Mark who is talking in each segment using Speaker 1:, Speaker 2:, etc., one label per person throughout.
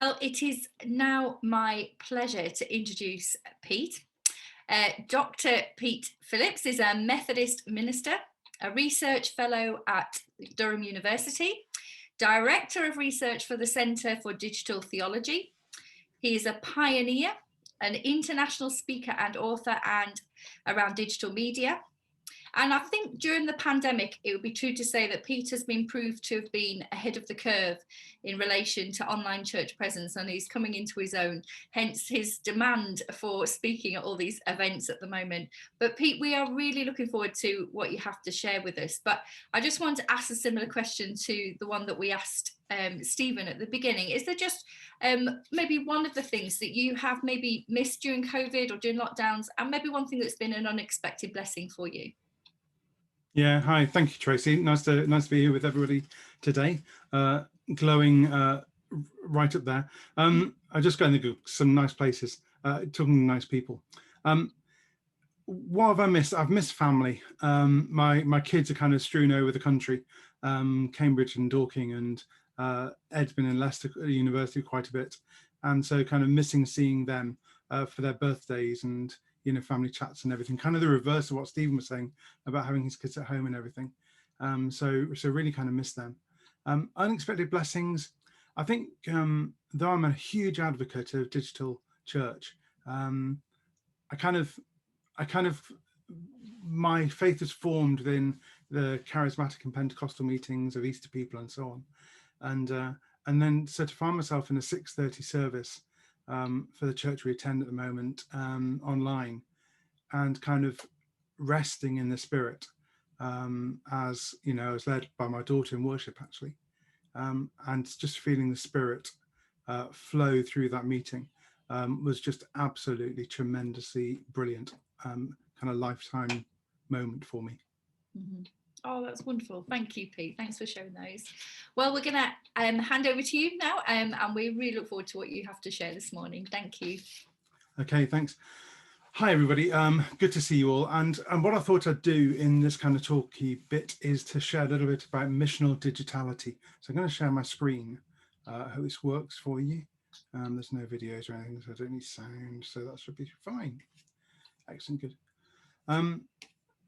Speaker 1: Well, it is now my pleasure to introduce Pete. Dr. Pete Phillips is a Methodist minister, a research fellow at Durham University, director of research for the Centre for Digital Theology. He is a pioneer, an international speaker and author and around digital media. And I think during the pandemic, it would be true to say that Pete has been proved to have been ahead of the curve in relation to online church presence, and he's coming into his own, hence his demand for speaking at all these events at the moment. But Pete, we are really looking forward to what you have to share with us. But I just want to ask a similar question to the one that we asked Stephen at the beginning. Is there just maybe one of the things that you have maybe missed during COVID or during lockdowns, and maybe one thing that's been an unexpected blessing for you?
Speaker 2: Yeah, hi, thank you, Tracy. Nice to be here with everybody today. Glowing right up there. I just going to go some nice places, talking to nice people. What have I missed? I've missed family. My kids are kind of strewn over the country, Cambridge and Dorking, and Ed's been in Leicester University quite a bit, and so kind of missing seeing them for their birthdays and family chats and everything, kind of the reverse of what Stephen was saying about having his kids at home and everything. So really kind of miss them. Unexpected blessings. I think though I'm a huge advocate of digital church, I kind of my faith is formed in the charismatic and Pentecostal meetings of Easter people and so on, and then so to find myself in a 6:30 service for the church we attend at the moment online, and kind of resting in the Spirit, as I was led by my daughter in worship actually, and just feeling the Spirit flow through that meeting was just absolutely tremendously brilliant, kind of lifetime moment for me.
Speaker 1: Mm-hmm. Oh, that's wonderful. Thank you, Pete. Thanks for sharing those. Well, we're going to hand over to you now, and we really look forward to what you have to share this morning. Thank you.
Speaker 2: Okay, thanks. Hi, everybody. Good to see you all. And what I thought I'd do in this kind of talky bit is to share a little bit about missional digitality. So I'm going to share my screen. I hope this works for you. There's no videos or anything, so I don't need sound, so that should be fine. Excellent, good.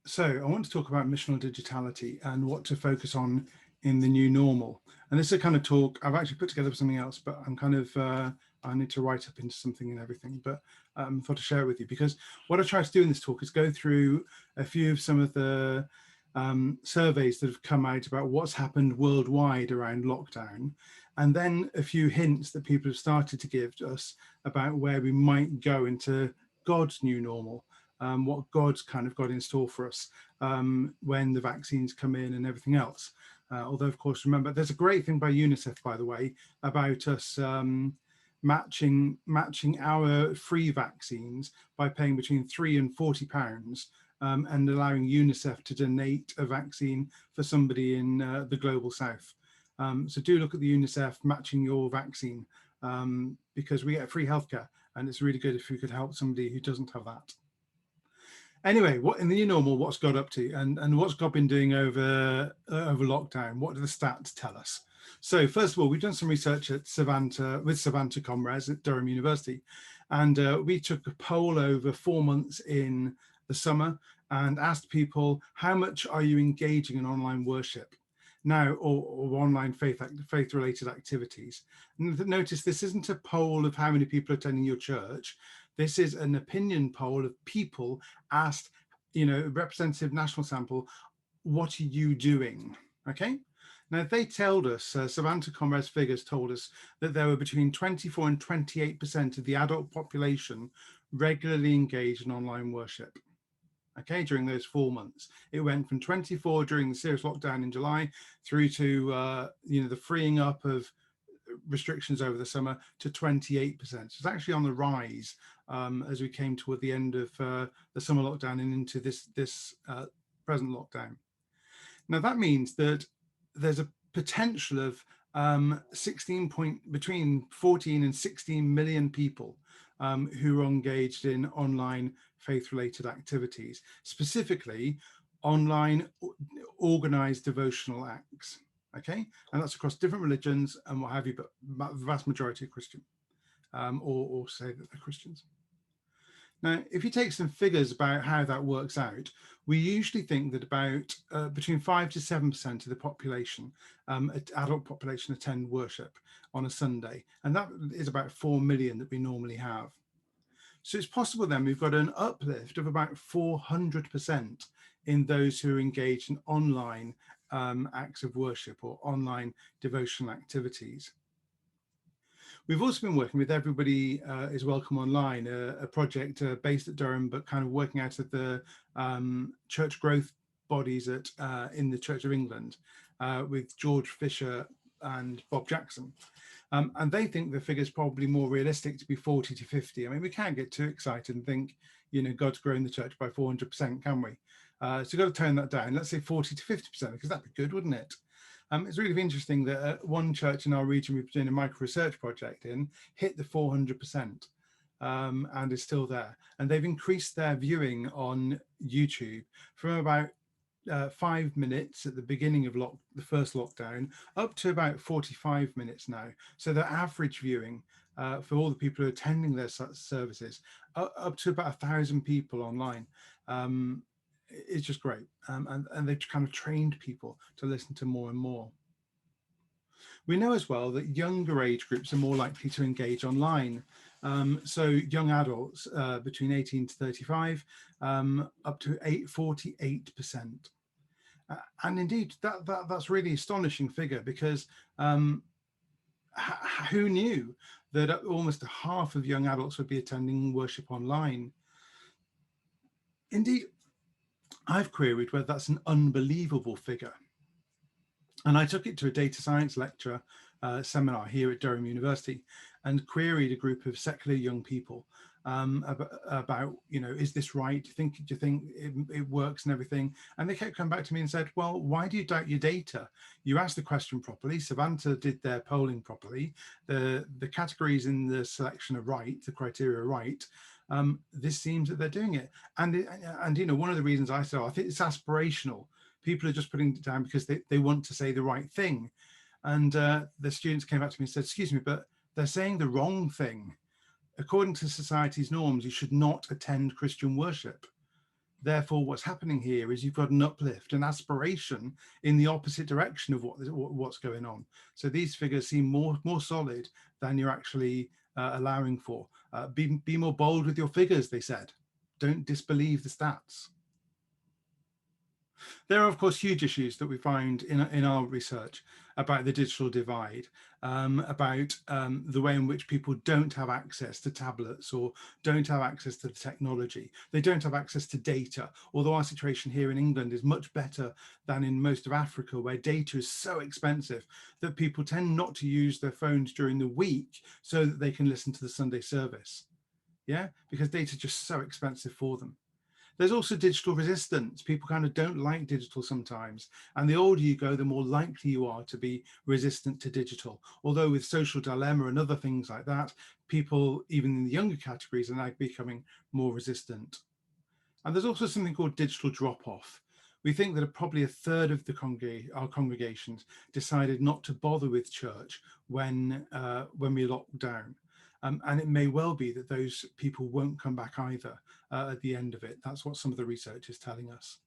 Speaker 2: So I want to talk about missional digitality and what to focus on in the new normal. And this is a kind of talk I've actually put together for something else, but I'm kind of, I need to write up into something and everything, but I thought to share it with you, because what I try to do in this talk is go through a few of some of the surveys that have come out about what's happened worldwide around lockdown, and then a few hints that people have started to give us about where we might go into God's new normal. What God's kind of got in store for us when the vaccines come in and everything else. Although, of course, remember, there's a great thing by UNICEF, by the way, about us matching our free vaccines by paying between £3 and £40 and allowing UNICEF to donate a vaccine for somebody in the global south. So do look at the UNICEF matching your vaccine, because we get free healthcare, and it's really good if we could help somebody who doesn't have that. Anyway, what in the new normal, what's God up to, and what's God been doing over lockdown? What do the stats tell us? So first of all, we've done some research at Savanta with Savanta Comrades at Durham University, and we took a poll over 4 months in the summer and asked people, how much are you engaging in online worship now, or online faith-related activities? And notice this isn't a poll of how many people are attending your church. This is an opinion poll of people asked, representative national sample, what are you doing? Okay. Now they told us, Savanta Comrades figures told us that there were between 24 and 28% of the adult population regularly engaged in online worship. Okay, during those 4 months, it went from 24 during the serious lockdown in July through to the freeing up of restrictions over the summer to 28%. So it's actually on the rise as we came toward the end of the summer lockdown and into this present lockdown. Now that means that there's a potential of between 14 and 16 million people who are engaged in online faith-related activities, specifically online organized devotional acts. Okay, and that's across different religions and what have you, but the vast majority are Christian, or say that they're Christians. Now, if you take some figures about how that works out, we usually think that about between 5 to 7% of the population, adult population, attend worship on a Sunday, and that is about 4 million that we normally have. So it's possible then we've got an uplift of about 400% in those who are engaged in online acts of worship or online devotional activities. We've also been working with Everybody is Welcome Online, a project based at Durham, but kind of working out of the church growth bodies in the Church of England with George Fisher and Bob Jackson. And they think the figure is probably more realistic to be 40 to 50. I mean, we can't get too excited and think, you know, God's grown the church by 400%, can we? So we've got to tone that down. Let's say 40 to 50%, because that'd be good, wouldn't it? It's really interesting that one church in our region we've been doing a micro research project in hit the 400% and is still there. And they've increased their viewing on YouTube from about 5 minutes at the beginning of the first lockdown up to about 45 minutes now. So the average viewing for all the people who are attending their services up to about 1,000 people online. It's just great, and they've kind of trained people to listen to more and more. We know as well that younger age groups are more likely to engage online. So young adults between 18 to 35, up to 48%. And indeed, that's really astonishing figure, because who knew that almost half of young adults would be attending worship online? Indeed, I've queried whether that's an unbelievable figure. And I took it to a data science lecture seminar here at Durham University and queried a group of secular young people about, you know, is this right? Do you think it works and everything? And they kept coming back to me and said, well, why do you doubt your data? You asked the question properly. Savanta did their polling properly. The categories in the selection are right. The criteria are right. This seems that they're doing it. And you know, one of the reasons I said, I think it's aspirational. People are just putting it down because they want to say the right thing. And the students came back to me and said, excuse me, but they're saying the wrong thing. According to society's norms, you should not attend Christian worship. Therefore, what's happening here is you've got an uplift, an aspiration in the opposite direction of what's going on. So these figures seem more solid than you're actually allowing for. Be more bold with your figures, they said. Don't disbelieve the stats. There are, of course, huge issues that we find in our research about the digital divide, about the way in which people don't have access to tablets or don't have access to the technology. They don't have access to data, although our situation here in England is much better than in most of Africa, where data is so expensive that people tend not to use their phones during the week so that they can listen to the Sunday service. Yeah, because data is just so expensive for them. There's also digital resistance. People kind of don't like digital sometimes. And the older you go, the more likely you are to be resistant to digital. Although with social dilemma and other things like that, people, even in the younger categories, are now becoming more resistant. And there's also something called digital drop-off. We think that probably a third of our congregations decided not to bother with church when we locked down. And it may well be that those people won't come back either at the end of it. That's what some of the research is telling us.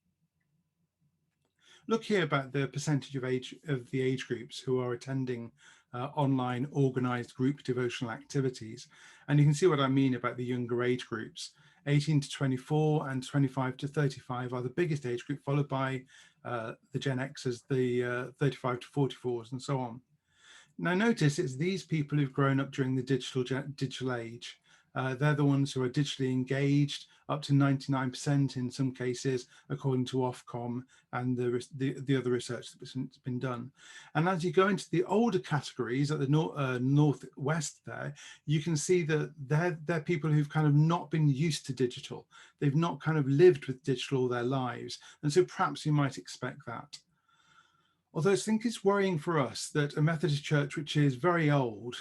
Speaker 2: Look here about the percentage of the age groups who are attending online organized group devotional activities. And you can see what I mean about the younger age groups. 18 to 24 and 25 to 35 are the biggest age group, followed by the Gen Xers, the 35 to 44s, and so on. Now notice it's these people who've grown up during the digital age. They're the ones who are digitally engaged, up to 99% in some cases, according to Ofcom and the other research that's been done. And as you go into the older categories at the northwest there, you can see that they're people who've kind of not been used to digital. They've not kind of lived with digital all their lives. And so perhaps you might expect that. Although I think it's worrying for us that a Methodist church, which is very old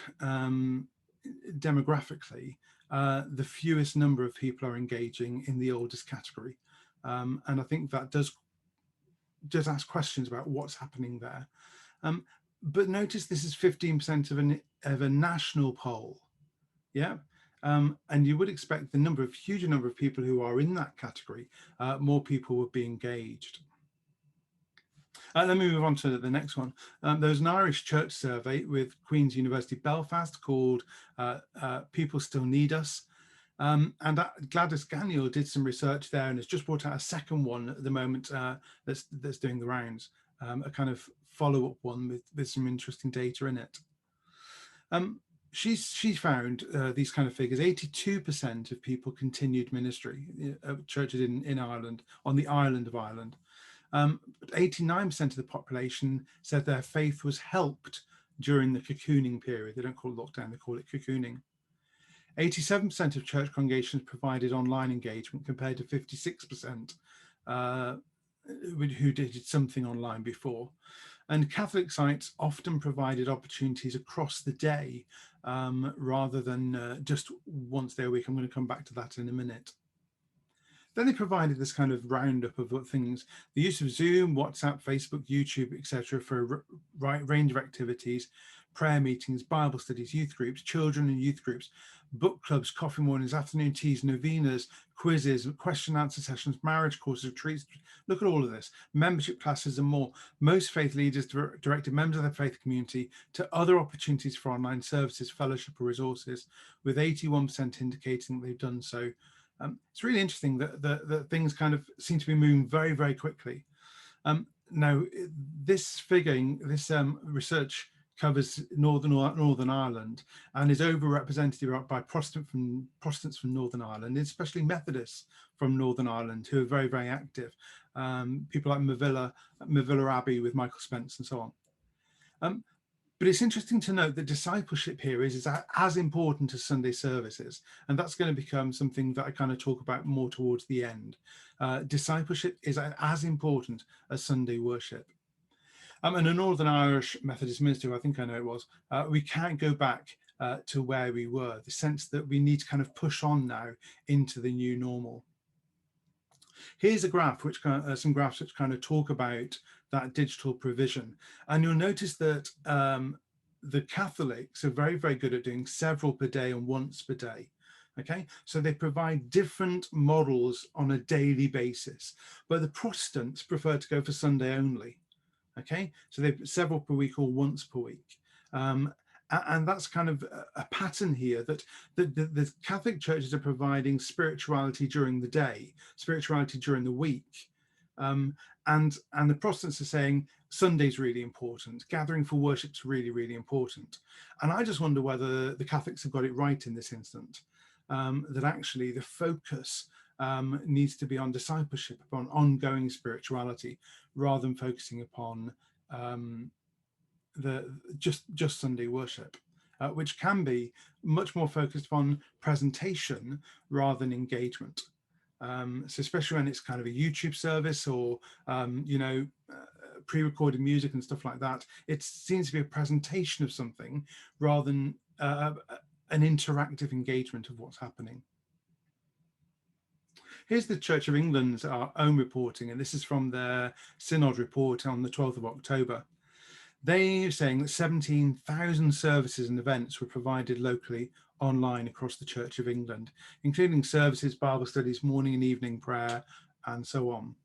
Speaker 2: demographically, the fewest number of people are engaging in the oldest category. And I think that does ask questions about what's happening there. But notice this is 15% of a national poll. Yeah. And you would expect the huge number of people who are in that category, more people would be engaged. Let me move on to the next one. There was an Irish church survey with Queen's University Belfast called People Still Need Us. And Gladys Gagniel did some research there and has just brought out a second one at the moment that's doing the rounds, a kind of follow-up one with some interesting data in it. She found these kind of figures. 82% of people continued ministry, churches in Ireland, on the island of Ireland. 89% of the population said their faith was helped during the cocooning period. They don't call it lockdown, they call it cocooning. 87% of church congregations provided online engagement compared to 56% who did something online before. And Catholic sites often provided opportunities across the day rather than just once a week. I'm going to come back to that in a minute. Then they provided this kind of roundup of things: the use of Zoom, WhatsApp, Facebook, YouTube, etc. for a range of activities, prayer meetings, Bible studies, youth groups, children and youth groups, book clubs, coffee mornings, afternoon teas, novenas, quizzes, question and answer sessions, marriage courses, retreats. Look at all of this, membership classes and more. Most faith leaders directed members of their faith community to other opportunities for online services, fellowship or resources, with 81% indicating that they've done so. It's really interesting that things kind of seem to be moving very, very quickly. Now, this research covers Northern Ireland and is overrepresented by Protestants from Northern Ireland, especially Methodists from Northern Ireland, who are very, very active. People like Mavilla Abbey with Michael Spence and so on. But it's interesting to note that discipleship here is as important as Sunday services. And that's going to become something that I kind of talk about more towards the end. Discipleship is as important as Sunday worship. And a Northern Irish Methodist minister, I think I know it was, we can't go back to where we were, the sense that we need to kind of push on now into the new normal. Here's a graph, some graphs which kind of talk about that digital provision. And you'll notice that the Catholics are very, very good at doing several per day and once per day. Okay, so they provide different models on a daily basis, but the Protestants prefer to go for Sunday only. Okay, so they've several per week or once per week. And that's kind of a pattern here, that the Catholic churches are providing spirituality during the day, spirituality during the week. And the Protestants are saying Sunday's really important, gathering for worship's really, really important. And I just wonder whether the Catholics have got it right in this instant, that actually the focus needs to be on discipleship, upon ongoing spirituality, rather than focusing upon just Sunday worship, which can be much more focused on presentation rather than engagement. So especially when it's kind of a YouTube service or pre-recorded music and stuff like that, it seems to be a presentation of something rather than an interactive engagement of what's happening. Here's the Church of England's own reporting, and this is from their Synod report on the 12th of October. They're saying that 17,000 services and events were provided locally online across the Church of England, including services, Bible studies, morning and evening prayer, and so on.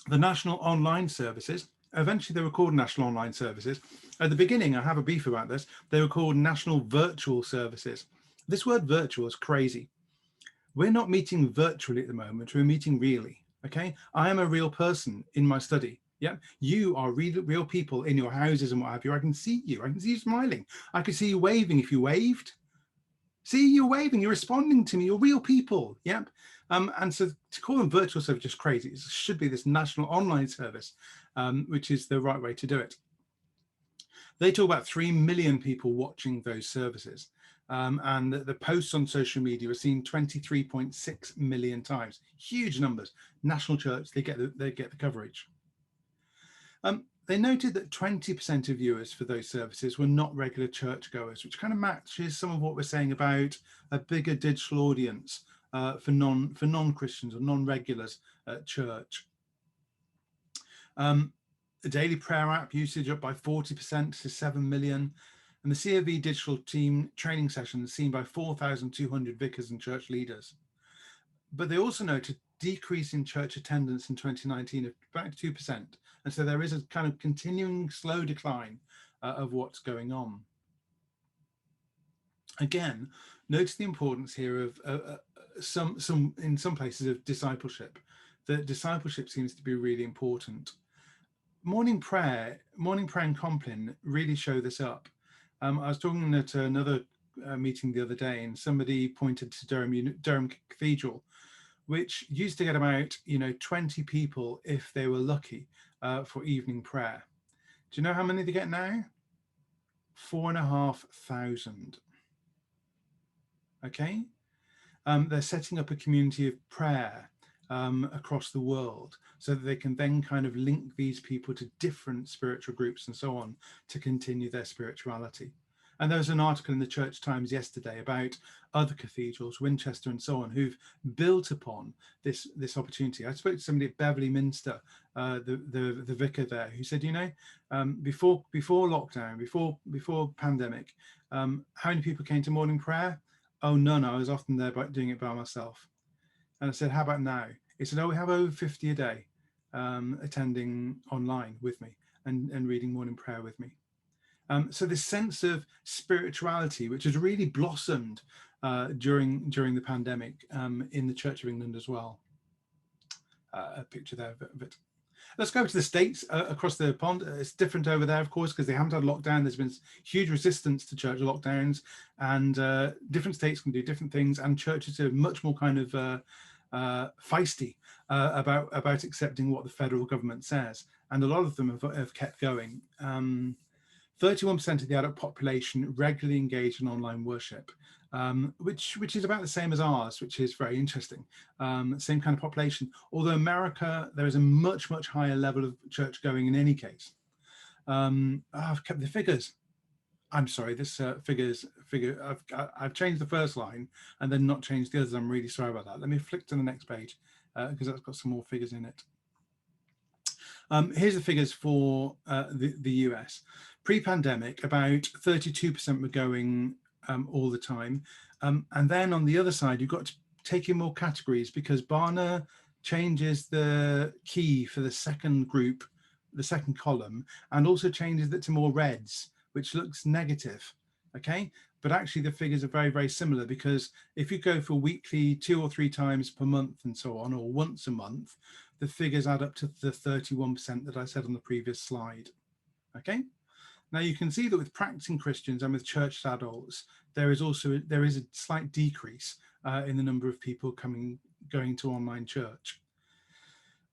Speaker 2: The national online services, eventually they were called national online services. At the beginning, I have a beef about this, they were called national virtual services. This word virtual is crazy. We're not meeting virtually at the moment, we're meeting really. Okay, I am a real person in my study. Yeah, you are real people in your houses and what have you. I can see you. I can see you smiling. I can see you waving if you waved. See, you're waving. You're responding to me. You're real people. Yep. And so to call them virtual service is just crazy. It should be this national online service, which is the right way to do it. They talk about 3 million people watching those services. And the posts on social media are seen 23.6 million times. Huge numbers. National church, they get the coverage. They noted that 20% of viewers for those services were not regular churchgoers, which kind of matches some of what we're saying about a bigger digital audience for non-Christians or non-regulars at church. The daily prayer app usage up by 40% to 7 million. And the COV digital team training sessions seen by 4,200 vicars and church leaders. But they also noted decrease in church attendance in 2019 of about 2%. And so there is a kind of continuing slow decline of what's going on. Again, notice the importance here of in some places of discipleship. That discipleship seems to be really important. Morning prayer and Compline really show this up. I was talking at another meeting the other day, and somebody pointed to Durham Cathedral, which used to get about 20 people if they were lucky for evening prayer. Do you know how many they get now? 4,500. Okay, they're setting up a community of prayer across the world so that they can then kind of link these people to different spiritual groups and so on to continue their spirituality. And there was an article in the Church Times yesterday about other cathedrals, Winchester and so on, who've built upon this opportunity. I spoke to somebody at Beverley Minster, the vicar there, who said, before lockdown, before pandemic, how many people came to morning prayer? Oh, none. I was often there doing it by myself. And I said, how about now? He said, oh, we have over 50 a day attending online with me and reading morning prayer with me. So this sense of spirituality, which has really blossomed during the pandemic in the Church of England as well. A picture there of it. Let's go to the States across the pond. It's different over there, of course, because they haven't had lockdown. There's been huge resistance to church lockdowns, and different states can do different things, and churches are much more kind of feisty about accepting what the federal government says. And a lot of them have kept going. 31% of the adult population regularly engage in online worship, which is about the same as ours, which is very interesting. Same kind of population. Although America, there is a much higher level of church going in any case. I've kept the figures. I'm sorry, this figure. I've changed the first line and then not changed the others. I'm really sorry about that. Let me flick to the next page because that's got some more figures in it. Here's the figures for the US. Pre-pandemic, about 32% were going all the time. And then on the other side, you've got to take in more categories because Barna changes the key for the second group, the second column, and also changes it to more reds, which looks negative, okay? But actually the figures are very similar because if you go for weekly 2 or 3 times per month and so on, or once a month, the figures add up to the 31% that I said on the previous slide, okay? Now you can see that with practicing Christians and with church adults, there is a slight decrease in the number of people going to online church.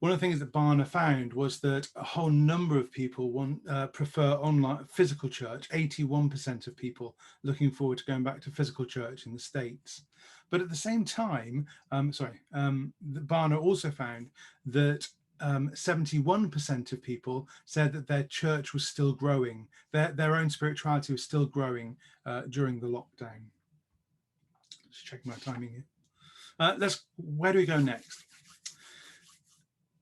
Speaker 2: One of the things that Barna found was that a whole number of people prefer online physical church. 81% of people looking forward to going back to physical church in the States. But at the same time, Barna also found that 71% of people said that their church was still growing, their own spirituality was still growing during the lockdown. Just checking my timing here. Where do we go next?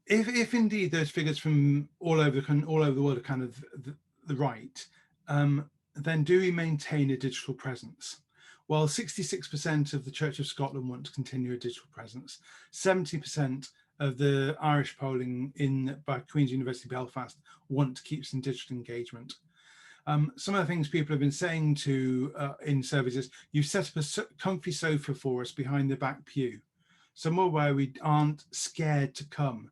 Speaker 2: If indeed those figures from all over the world are kind of the right, then do we maintain a digital presence? Well, 66% of the Church of Scotland want to continue a digital presence. 70% of the Irish polling by Queen's University Belfast want to keep some digital engagement. Some of the things people have been saying in services, you've set up a comfy sofa for us behind the back pew, somewhere where we aren't scared to come.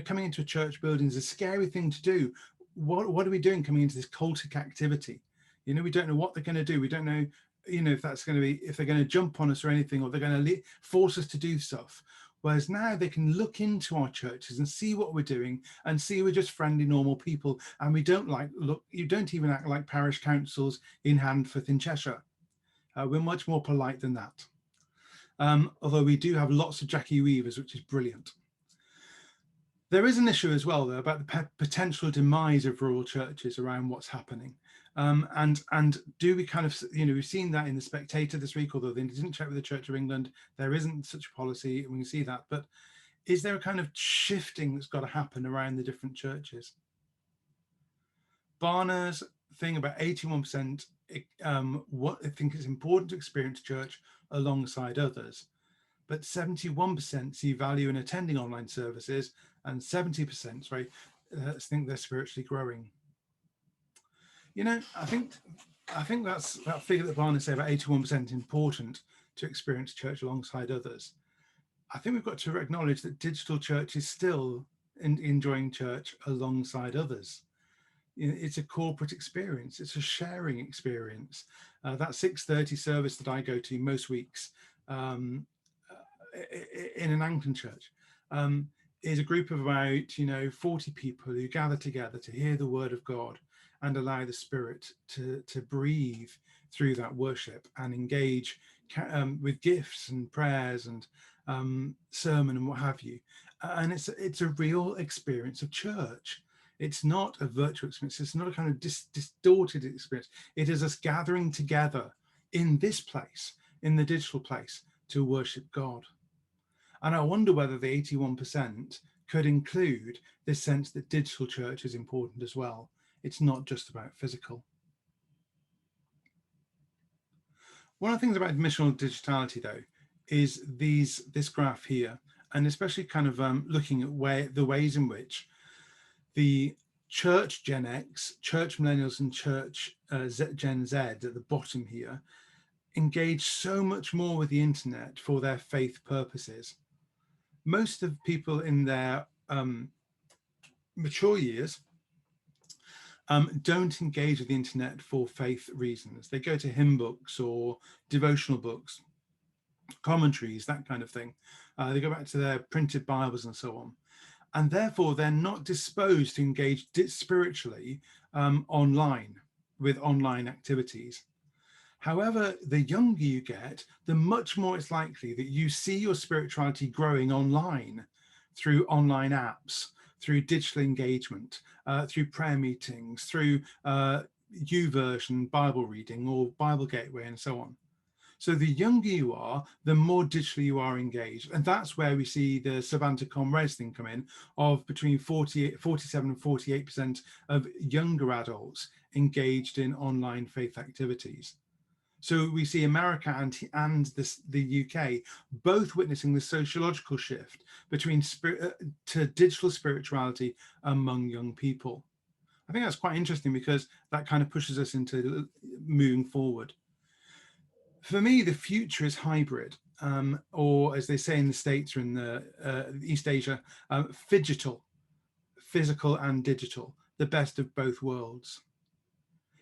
Speaker 2: Coming into a church building is a scary thing to do. What are we doing coming into this cultic activity? We don't know what they're going to do. We don't know, if they're going to jump on us or anything, or they're going to force us to do stuff. Whereas now they can look into our churches and see what we're doing and see we're just friendly, normal people. And you don't even act like parish councils in Handforth in Cheshire. We're much more polite than that. Although we do have lots of Jackie Weavers, which is brilliant. There is an issue as well, though, about the potential demise of rural churches around what's happening. And do we kind of, we've seen that in the Spectator this week, although they didn't check with the Church of England, there isn't such a policy, and we can see that. But is there a kind of shifting that's got to happen around the different churches? Barna's thing about 81%, what I think it's important to experience church alongside others, but 71% see value in attending online services, and 70% think they're spiritually growing. You know, I think that's that figure that Barna say about 81% important to experience church alongside others. I think we've got to acknowledge that digital church is still enjoying church alongside others. You know, it's a corporate experience. It's a sharing experience. That 6:30 service that I go to most weeks in an Anglican church is a group of about 40 people who gather together to hear the word of God and allow the Spirit to breathe through that worship and engage with gifts and prayers and sermon and what have you. And it's a real experience of church. It's not a virtual experience. It's not a kind of distorted experience. It is us gathering together in this place, in the digital place, to worship God. And I wonder whether the 81% could include this sense that digital church is important as well. It's not just about physical. One of the things about missional digitality, though, is this graph here, and especially kind of looking at the ways in which the church Gen X, church millennials, and church Gen Z at the bottom here engage so much more with the internet for their faith purposes. Most of people in their mature years don't engage with the internet for faith reasons. They go to hymn books or devotional books, commentaries, that kind of thing. They go back to their printed Bibles and so on. And therefore, they're not disposed to engage spiritually online with online activities. However, the younger you get, the much more it's likely that you see your spirituality growing online through online apps, through digital engagement, through prayer meetings, through YouVersion Bible reading or Bible Gateway and so on. So the younger you are, the more digitally you are engaged. And that's where we see the Savanta Comres thing come in, of between 47 and 48% of younger adults engaged in online faith activities. So we see America and the UK both witnessing the sociological shift between to digital spirituality among young people. I think that's quite interesting because that kind of pushes us into moving forward. For me, the future is hybrid, or as they say in the States or in the East Asia, phygital, physical and digital, the best of both worlds.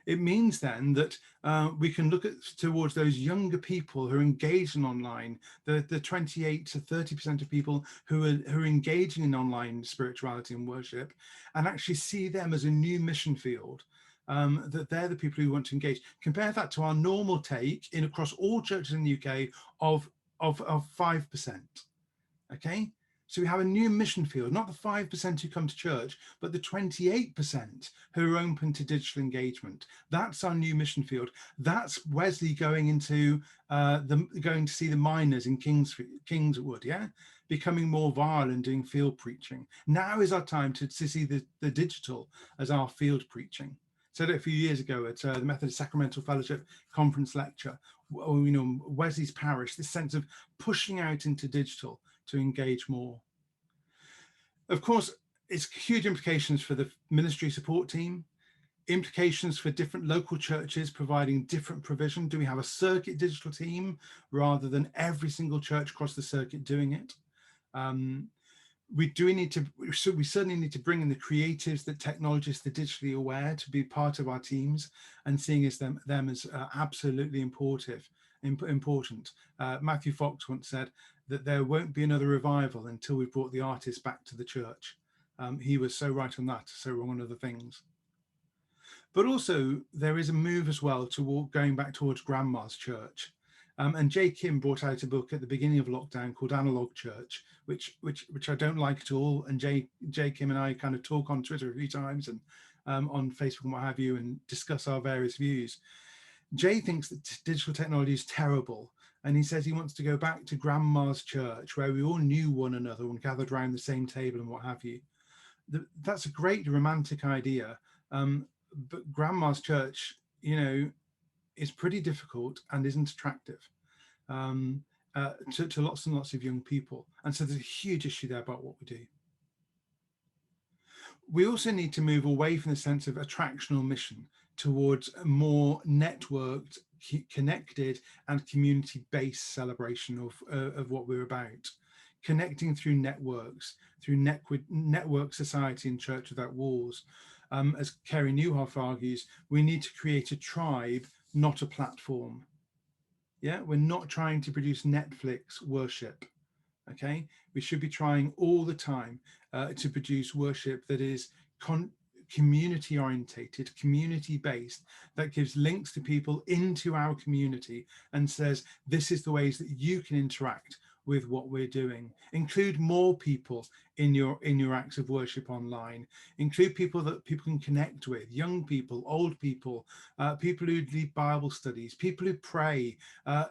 Speaker 2: It means then that we can look towards those younger people who are engaged in online, the 28 to 30% of people who are engaging in online spirituality and worship, and actually see them as a new mission field. That they're the people who want to engage. Compare that to our normal take across all churches in the UK of 5%. Okay, so we have a new mission field, not the 5% who come to church, but the 28% who are open to digital engagement. That's our new mission field. That's Wesley going into going to see the miners in Kingswood, yeah, becoming more viral and doing field preaching. Now is our time to see the digital as our field preaching. Said it a few years ago at the Methodist Sacramental Fellowship conference lecture. Wesley's parish, this sense of pushing out into digital to engage more. Of course, it's huge implications for the ministry support team, implications for different local churches providing different provision. Do we have a circuit digital team rather than every single church across the circuit doing it? We certainly need to bring in the creatives, the technologists, the digitally aware to be part of our teams and seeing them as absolutely important. Matthew Fox once said that there won't be another revival until we've brought the artists back to the church. He was so right on that, so wrong on other things. But also there is a move as well to going back towards grandma's church. And Jay Kim brought out a book at the beginning of lockdown called Analog Church, which I don't like at all. And Jay Kim and I kind of talk on Twitter a few times and on Facebook and what have you, and discuss our various views. Jay thinks that digital technology is terrible, and he says he wants to go back to grandma's church where we all knew one another and gathered around the same table and what have you. That's a great romantic idea, but grandma's church, is pretty difficult and isn't attractive to lots and lots of young people. And so there's a huge issue there about what we do. We also need to move away from the sense of attractional mission towards a more networked, connected and community-based celebration of what we're about. Connecting through networks, through network society and Church Without Walls. As Kerry Newhoff argues, we need to create a tribe, not a platform. Yeah, we're not trying to produce Netflix worship. Okay, we should be trying all the time to produce worship that is community orientated, community based, that gives links to people into our community and says, this is the ways that you can interact with what we're doing. Include more people in your acts of worship online. Include people that people can connect with, young people, old people, people who lead Bible studies, people who pray,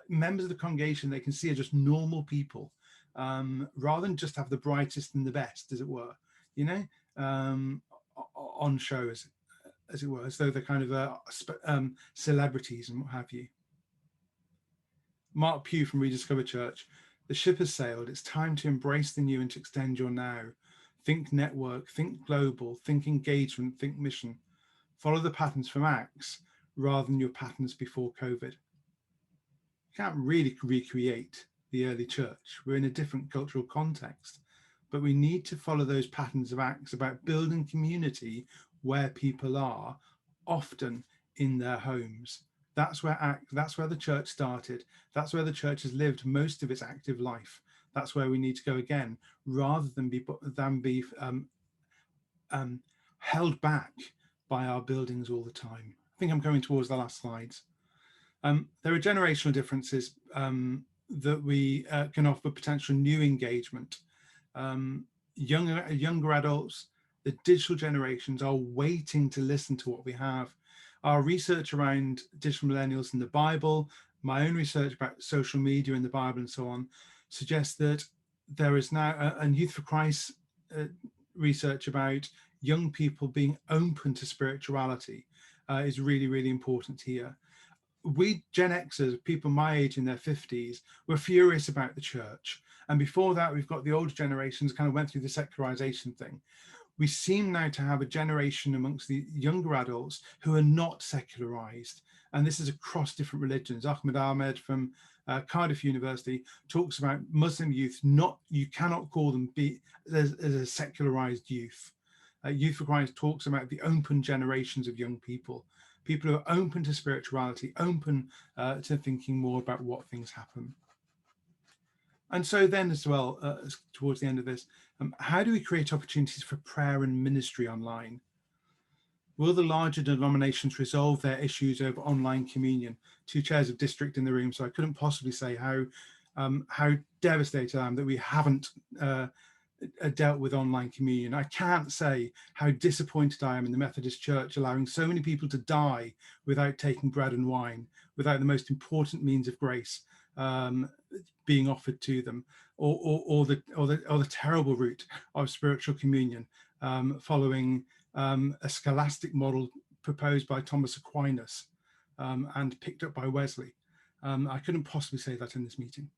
Speaker 2: members of the congregation they can see are just normal people. Rather than just have the brightest and the best, as it were, on show, as it were, as though they're kind of celebrities and what have you. Mark Pugh from Rediscover Church: the ship has sailed. It's time to embrace the new and to extend your now. Think network, think global, think engagement, think mission. Follow the patterns from Acts rather than your patterns before COVID. You can't really recreate the early church. We're in a different cultural context, but we need to follow those patterns of Acts about building community where people are, often in their homes. That's where the church started. That's where the church has lived most of its active life. That's where we need to go again, rather than be held back by our buildings all the time. I think I'm coming towards the last slides. There are generational differences that we can offer potential new engagement. Younger adults, the digital generations are waiting to listen to what we have. Our research around digital millennials in the Bible, my own research about social media in the Bible and so on, suggests that there is now a Youth for Christ research about young people being open to spirituality is really, really important here. We Gen Xers, people my age in their 50s, were furious about the church. And before that, we've got the older generations kind of went through the secularization thing. We seem now to have a generation amongst the younger adults who are not secularized. And this is across different religions. Ahmed from Cardiff University talks about Muslim youth, you cannot call them as a secularized youth. Youth for Christ talks about the open generations of young people. People who are open to spirituality, open to thinking more about what things happen. And so then as well, towards the end of this, how do we create opportunities for prayer and ministry online? Will the larger denominations resolve their issues over online communion? Two chairs of district in the room, so I couldn't possibly say how devastated I am that we haven't dealt with online communion. I can't say how disappointed I am in the Methodist Church allowing so many people to die without taking bread and wine, without the most important means of grace being offered to them, or the terrible route of spiritual communion following a scholastic model proposed by Thomas Aquinas and picked up by Wesley. I couldn't possibly say that in this meeting.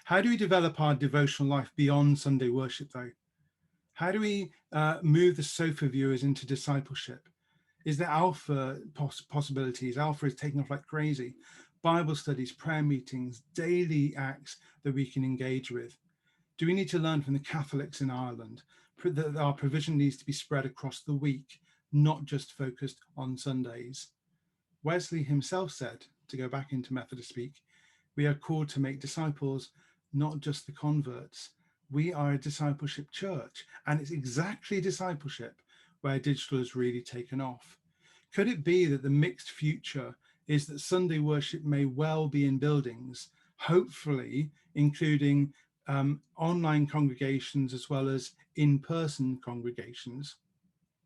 Speaker 2: How do we develop our devotional life beyond Sunday worship, though? How do we move the sofa viewers into discipleship? Is there alpha possibilities? Alpha is taking off like crazy. Bible studies, prayer meetings, daily acts that we can engage with. Do we need to learn from the Catholics in Ireland that our provision needs to be spread across the week, not just focused on Sundays? Wesley himself said, to go back into Methodist speak, we are called to make disciples, not just the converts. We are a discipleship church, and it's exactly discipleship where digital has really taken off. Could it be that the mixed future is that Sunday worship may well be in buildings, hopefully including online congregations as well as in-person congregations?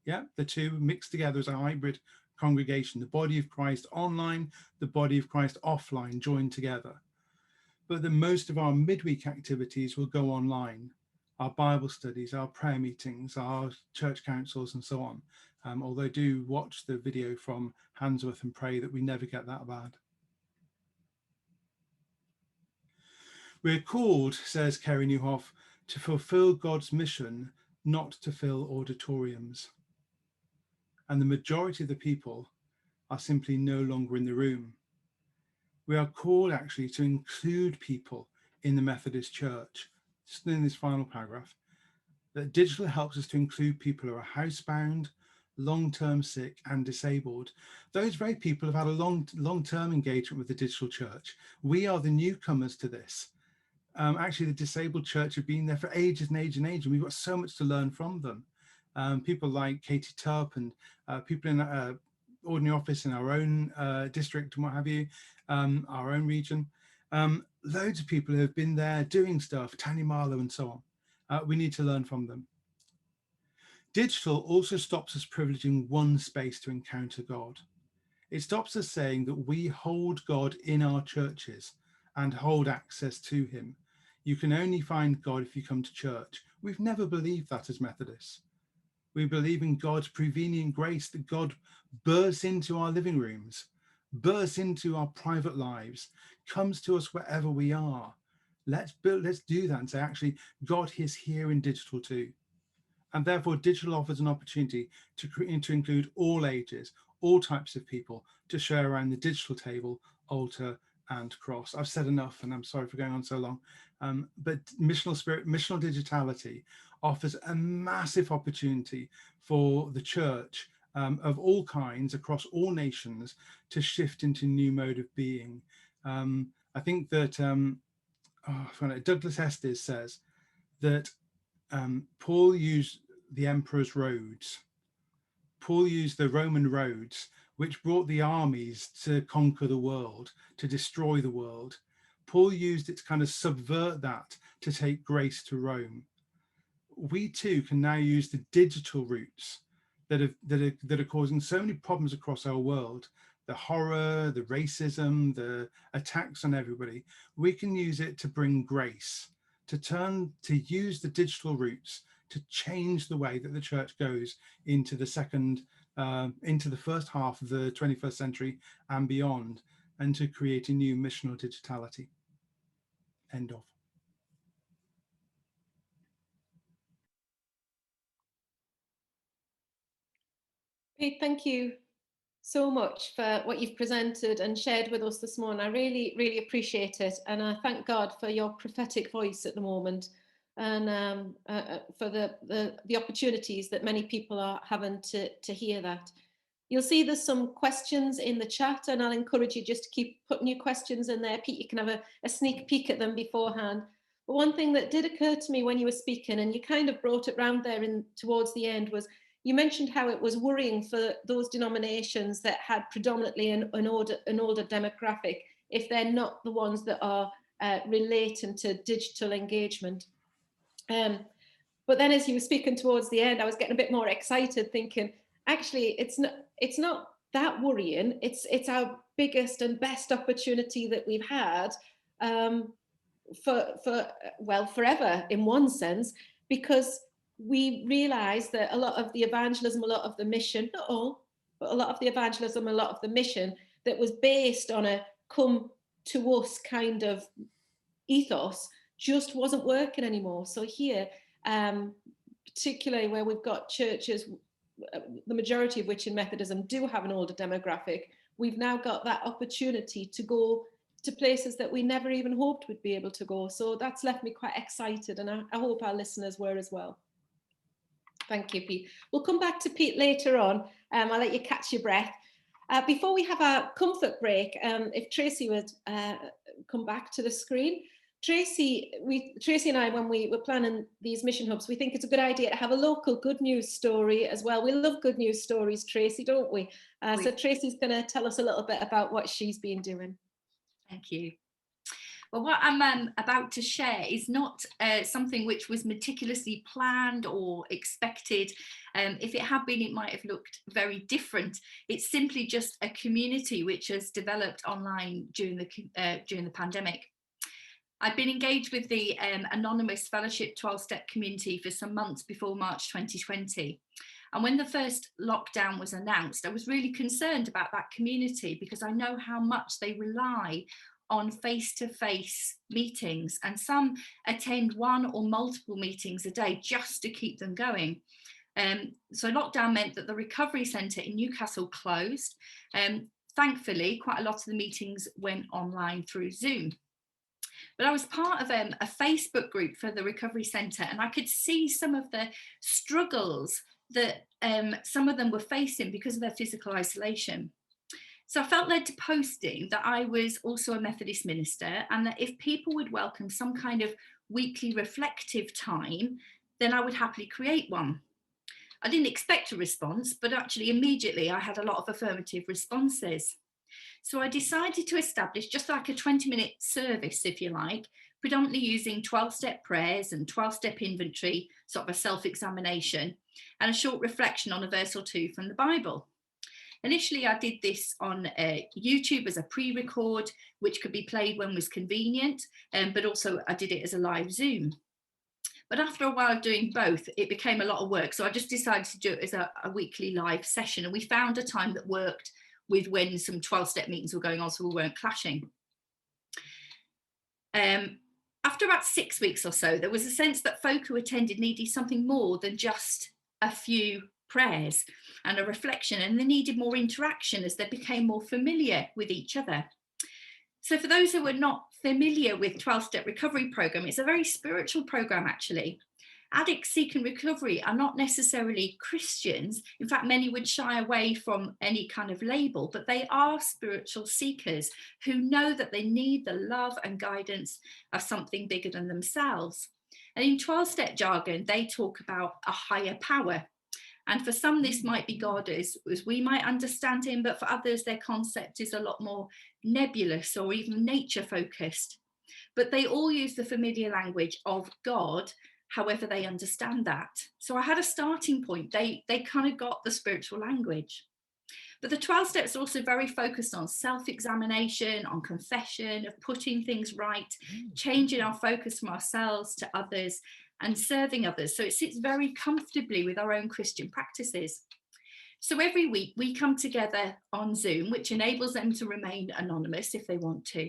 Speaker 2: Yeah, the two mixed together as a hybrid congregation, the body of Christ online, the body of Christ offline, joined together. But the most of our midweek activities will go online, our Bible studies, our prayer meetings, our church councils and so on. although do watch the video from Handsworth and pray that we never get that bad. We're called, says Kerry Newhoff, to fulfill God's mission, not to fill auditoriums. And the majority of the people are simply no longer in the room. We are called actually to include people in the Methodist Church. Just in this final paragraph, that digital helps us to include people who are housebound, long-term sick and disabled. Those very people have had a long-term engagement with the digital church. We are the newcomers to this. Actually, the disabled church have been there for ages and ages and ages, and we've got so much to learn from them. People like Katie Tubb and people in ordinary office in our own district and what have you, our own region. Loads of people who have been there doing stuff, Tanya Marlowe and so on. We need to learn from them. Digital also stops us privileging one space to encounter God. It stops us saying that we hold God in our churches and hold access to him. You can only find God if you come to church. We've never believed that as Methodists. We believe in God's prevenient grace, that God bursts into our living rooms, bursts into our private lives, comes to us wherever we are. Let's do that and say, actually, God is here in digital too. And therefore, digital offers an opportunity to include all ages, all types of people, to share around the digital table, altar, and cross. I've said enough, and I'm sorry for going on so long. But missional spirit, missional digitality offers a massive opportunity for the church of all kinds across all nations to shift into new mode of being. I think that Douglas Estes says that Paul used the emperor's roads. Paul used the Roman roads, which brought the armies to conquer the world, to destroy the world. Paul used it to kind of subvert that, to take grace to Rome. We too can now use the digital routes that are causing so many problems across our world, the horror, the racism, the attacks on everybody. We can use it to bring grace, to use the digital routes to change the way that the church goes into the first half of the 21st century and beyond, and to create a new missional digitality. End of.
Speaker 3: Pete, thank you so much for what you've presented and shared with us this morning. I really, really appreciate it. And I thank God for your prophetic voice at the moment, and for the opportunities that many people are having to hear that. You'll see there's some questions in the chat, and I'll encourage you just to keep putting your questions in there. Pete, you can have a sneak peek at them beforehand. But one thing that did occur to me when you were speaking, and you kind of brought it round there towards the end, was you mentioned how it was worrying for those denominations that had predominantly an older demographic, if they're not the ones that are relating to digital engagement. But then as you were speaking towards the end, I was getting a bit more excited, thinking, actually, it's not that worrying. It's our biggest and best opportunity that we've had forever in one sense, because we realize that a lot of the evangelism, a lot of the mission, not all, but a lot of the evangelism, a lot of the mission that was based on a come to us kind of ethos just wasn't working anymore. So here, particularly where we've got churches, the majority of which in Methodism do have an older demographic, we've now got that opportunity to go to places that we never even hoped we'd be able to go. So that's left me quite excited, and I hope our listeners were as well. Thank you, Pete. We'll come back to Pete later on. I'll let you catch your breath. Before we have our comfort break, if Tracy would come back to the screen. Tracy and I, when we were planning these mission hubs, we think it's a good idea to have a local good news story as well. We love good news stories, Tracy, don't we? So Tracy's going to tell us a little bit about what she's been doing.
Speaker 1: Thank you. Well, what I'm about to share is not something which was meticulously planned or expected. If it had been, it might have looked very different. It's simply just a community which has developed online during the pandemic. I've been engaged with the Anonymous Fellowship 12-Step community for some months before March 2020. And when the first lockdown was announced, I was really concerned about that community because I know how much they rely on face-to-face meetings, and some attend one or multiple meetings a day just to keep them going. So lockdown meant that the recovery centre in Newcastle closed. Thankfully, quite a lot of the meetings went online through Zoom. But I was part of a Facebook group for the recovery centre, and I could see some of the struggles that some of them were facing because of their physical isolation. So I felt led to posting that I was also a Methodist minister, and that if people would welcome some kind of weekly reflective time, then I would happily create one. I didn't expect a response, but actually immediately I had a lot of affirmative responses. So I decided to establish just like a 20-minute service, if you like, predominantly using 12-step prayers and 12-step inventory, sort of a self-examination, and a short reflection on a verse or two from the Bible. Initially, I did this on YouTube as a pre-record, which could be played when was convenient, but also I did it as a live Zoom. But after a while doing both, it became a lot of work. So I just decided to do it as a weekly live session. And we found a time that worked with when some 12-step meetings were going on, so we weren't clashing. After about 6 weeks or so, there was a sense that folk who attended needed something more than just a few prayers and a reflection, and they needed more interaction as they became more familiar with each other. So for those who are not familiar with 12-step recovery program, it's a very spiritual program actually. Addicts seeking recovery are not necessarily Christians. In fact, many would shy away from any kind of label, but they are spiritual seekers who know that they need the love and guidance of something bigger than themselves. And in 12-step jargon, they talk about a higher power. And for some, this might be God as we might understand him, but for others, their concept is a lot more nebulous or even nature focused. But they all use the familiar language of God, however they understand that. So I had a starting point. They kind of got the spiritual language. But the 12 steps are also very focused on self-examination, on confession, of putting things right, changing our focus from ourselves to others, and serving others. So it sits very comfortably with our own Christian practices. So every week we come together on Zoom, which enables them to remain anonymous if they want to.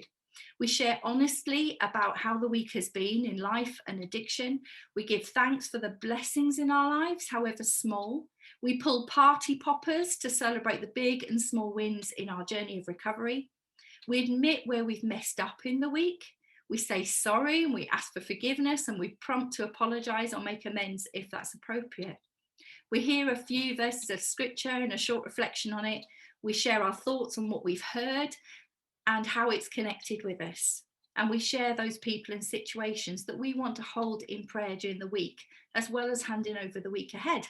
Speaker 1: We share honestly about how the week has been in life and addiction. We give thanks for the blessings in our lives, however small. We pull party poppers to celebrate the big and small wins in our journey of recovery. We admit where we've messed up in the week. We say sorry and we ask for forgiveness, and we prompt to apologise or make amends if that's appropriate. We hear a few verses of scripture and a short reflection on it. We share our thoughts on what we've heard and how it's connected with us. And we share those people and situations that we want to hold in prayer during the week, as well as handing over the week ahead.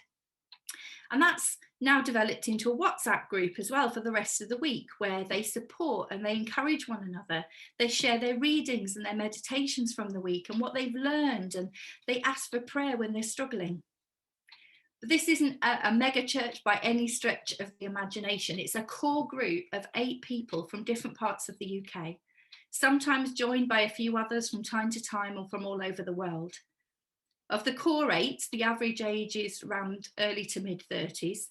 Speaker 1: And that's now developed into a WhatsApp group as well for the rest of the week, where they support and they encourage one another. They share their readings and their meditations from the week and what they've learned, and they ask for prayer when they're struggling. But this isn't a mega church by any stretch of the imagination. It's a core group of 8 people from different parts of the UK, sometimes joined by a few others from time to time or from all over the world. Of the core 8, the average age is around early to mid-30s.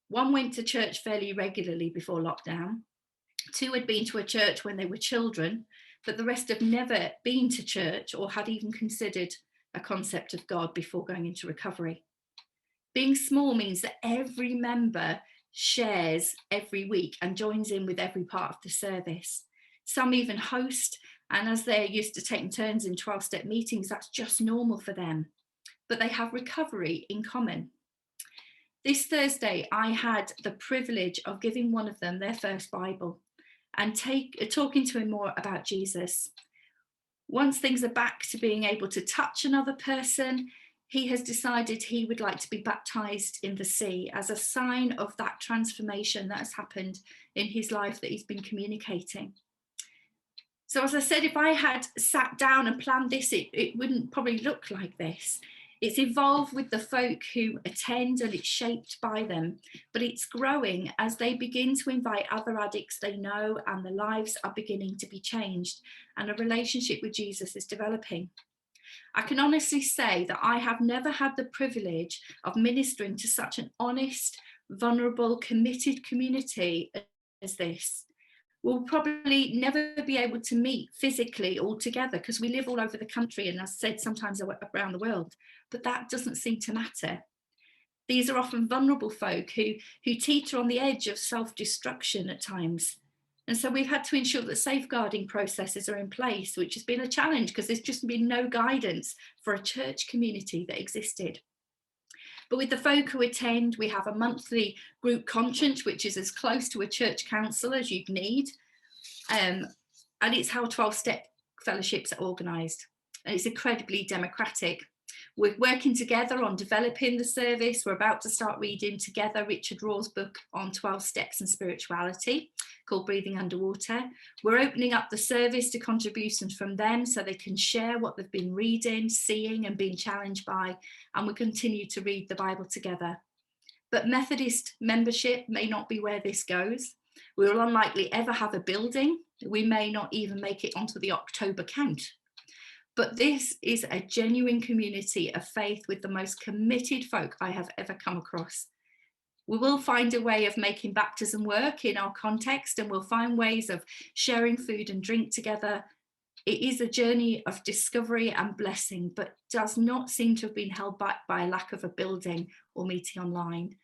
Speaker 1: 1 went to church fairly regularly before lockdown. 2 had been to a church when they were children, but the rest have never been to church or had even considered a concept of God before going into recovery. Being small means that every member shares every week and joins in with every part of the service. Some even host, and as they're used to taking turns in 12-step meetings, that's just normal for them. But they have recovery in common. This Thursday, I had the privilege of giving one of them their first Bible and talking to him more about Jesus. Once things are back to being able to touch another person, he has decided he would like to be baptized in the sea as a sign of that transformation that has happened in his life that he's been communicating. So as I said, if I had sat down and planned this, it wouldn't probably look like this. It's evolved with the folk who attend and it's shaped by them, but it's growing as they begin to invite other addicts they know, and their lives are beginning to be changed and a relationship with Jesus is developing. I can honestly say that I have never had the privilege of ministering to such an honest, vulnerable, committed community as this. We'll probably never be able to meet physically all together because we live all over the country, and as I said, sometimes around the world, but that doesn't seem to matter. These are often vulnerable folk who teeter on the edge of self-destruction at times. And so we've had to ensure that safeguarding processes are in place, which has been a challenge because there's just been no guidance for a church community that existed. But with the folk who attend, we have a monthly group conscience, which is as close to a church council as you'd need. And it's how 12-step fellowships are organised. And it's incredibly democratic. We're working together on developing the service. We're about to start reading together Richard Raw's book on 12 steps and spirituality called Breathing Underwater. We're opening up the service to contributions from them so they can share what they've been reading, seeing and being challenged by, and we continue to read the Bible together. But Methodist membership may not be where this goes. We will unlikely ever have a building. We may not even make it onto the October count. But this is a genuine community of faith with the most committed folk I have ever come across. We will find a way of making baptism work in our context, and we'll find ways of sharing food and drink together. It is a journey of discovery and blessing, but does not seem to have been held back by a lack of a building or meeting online.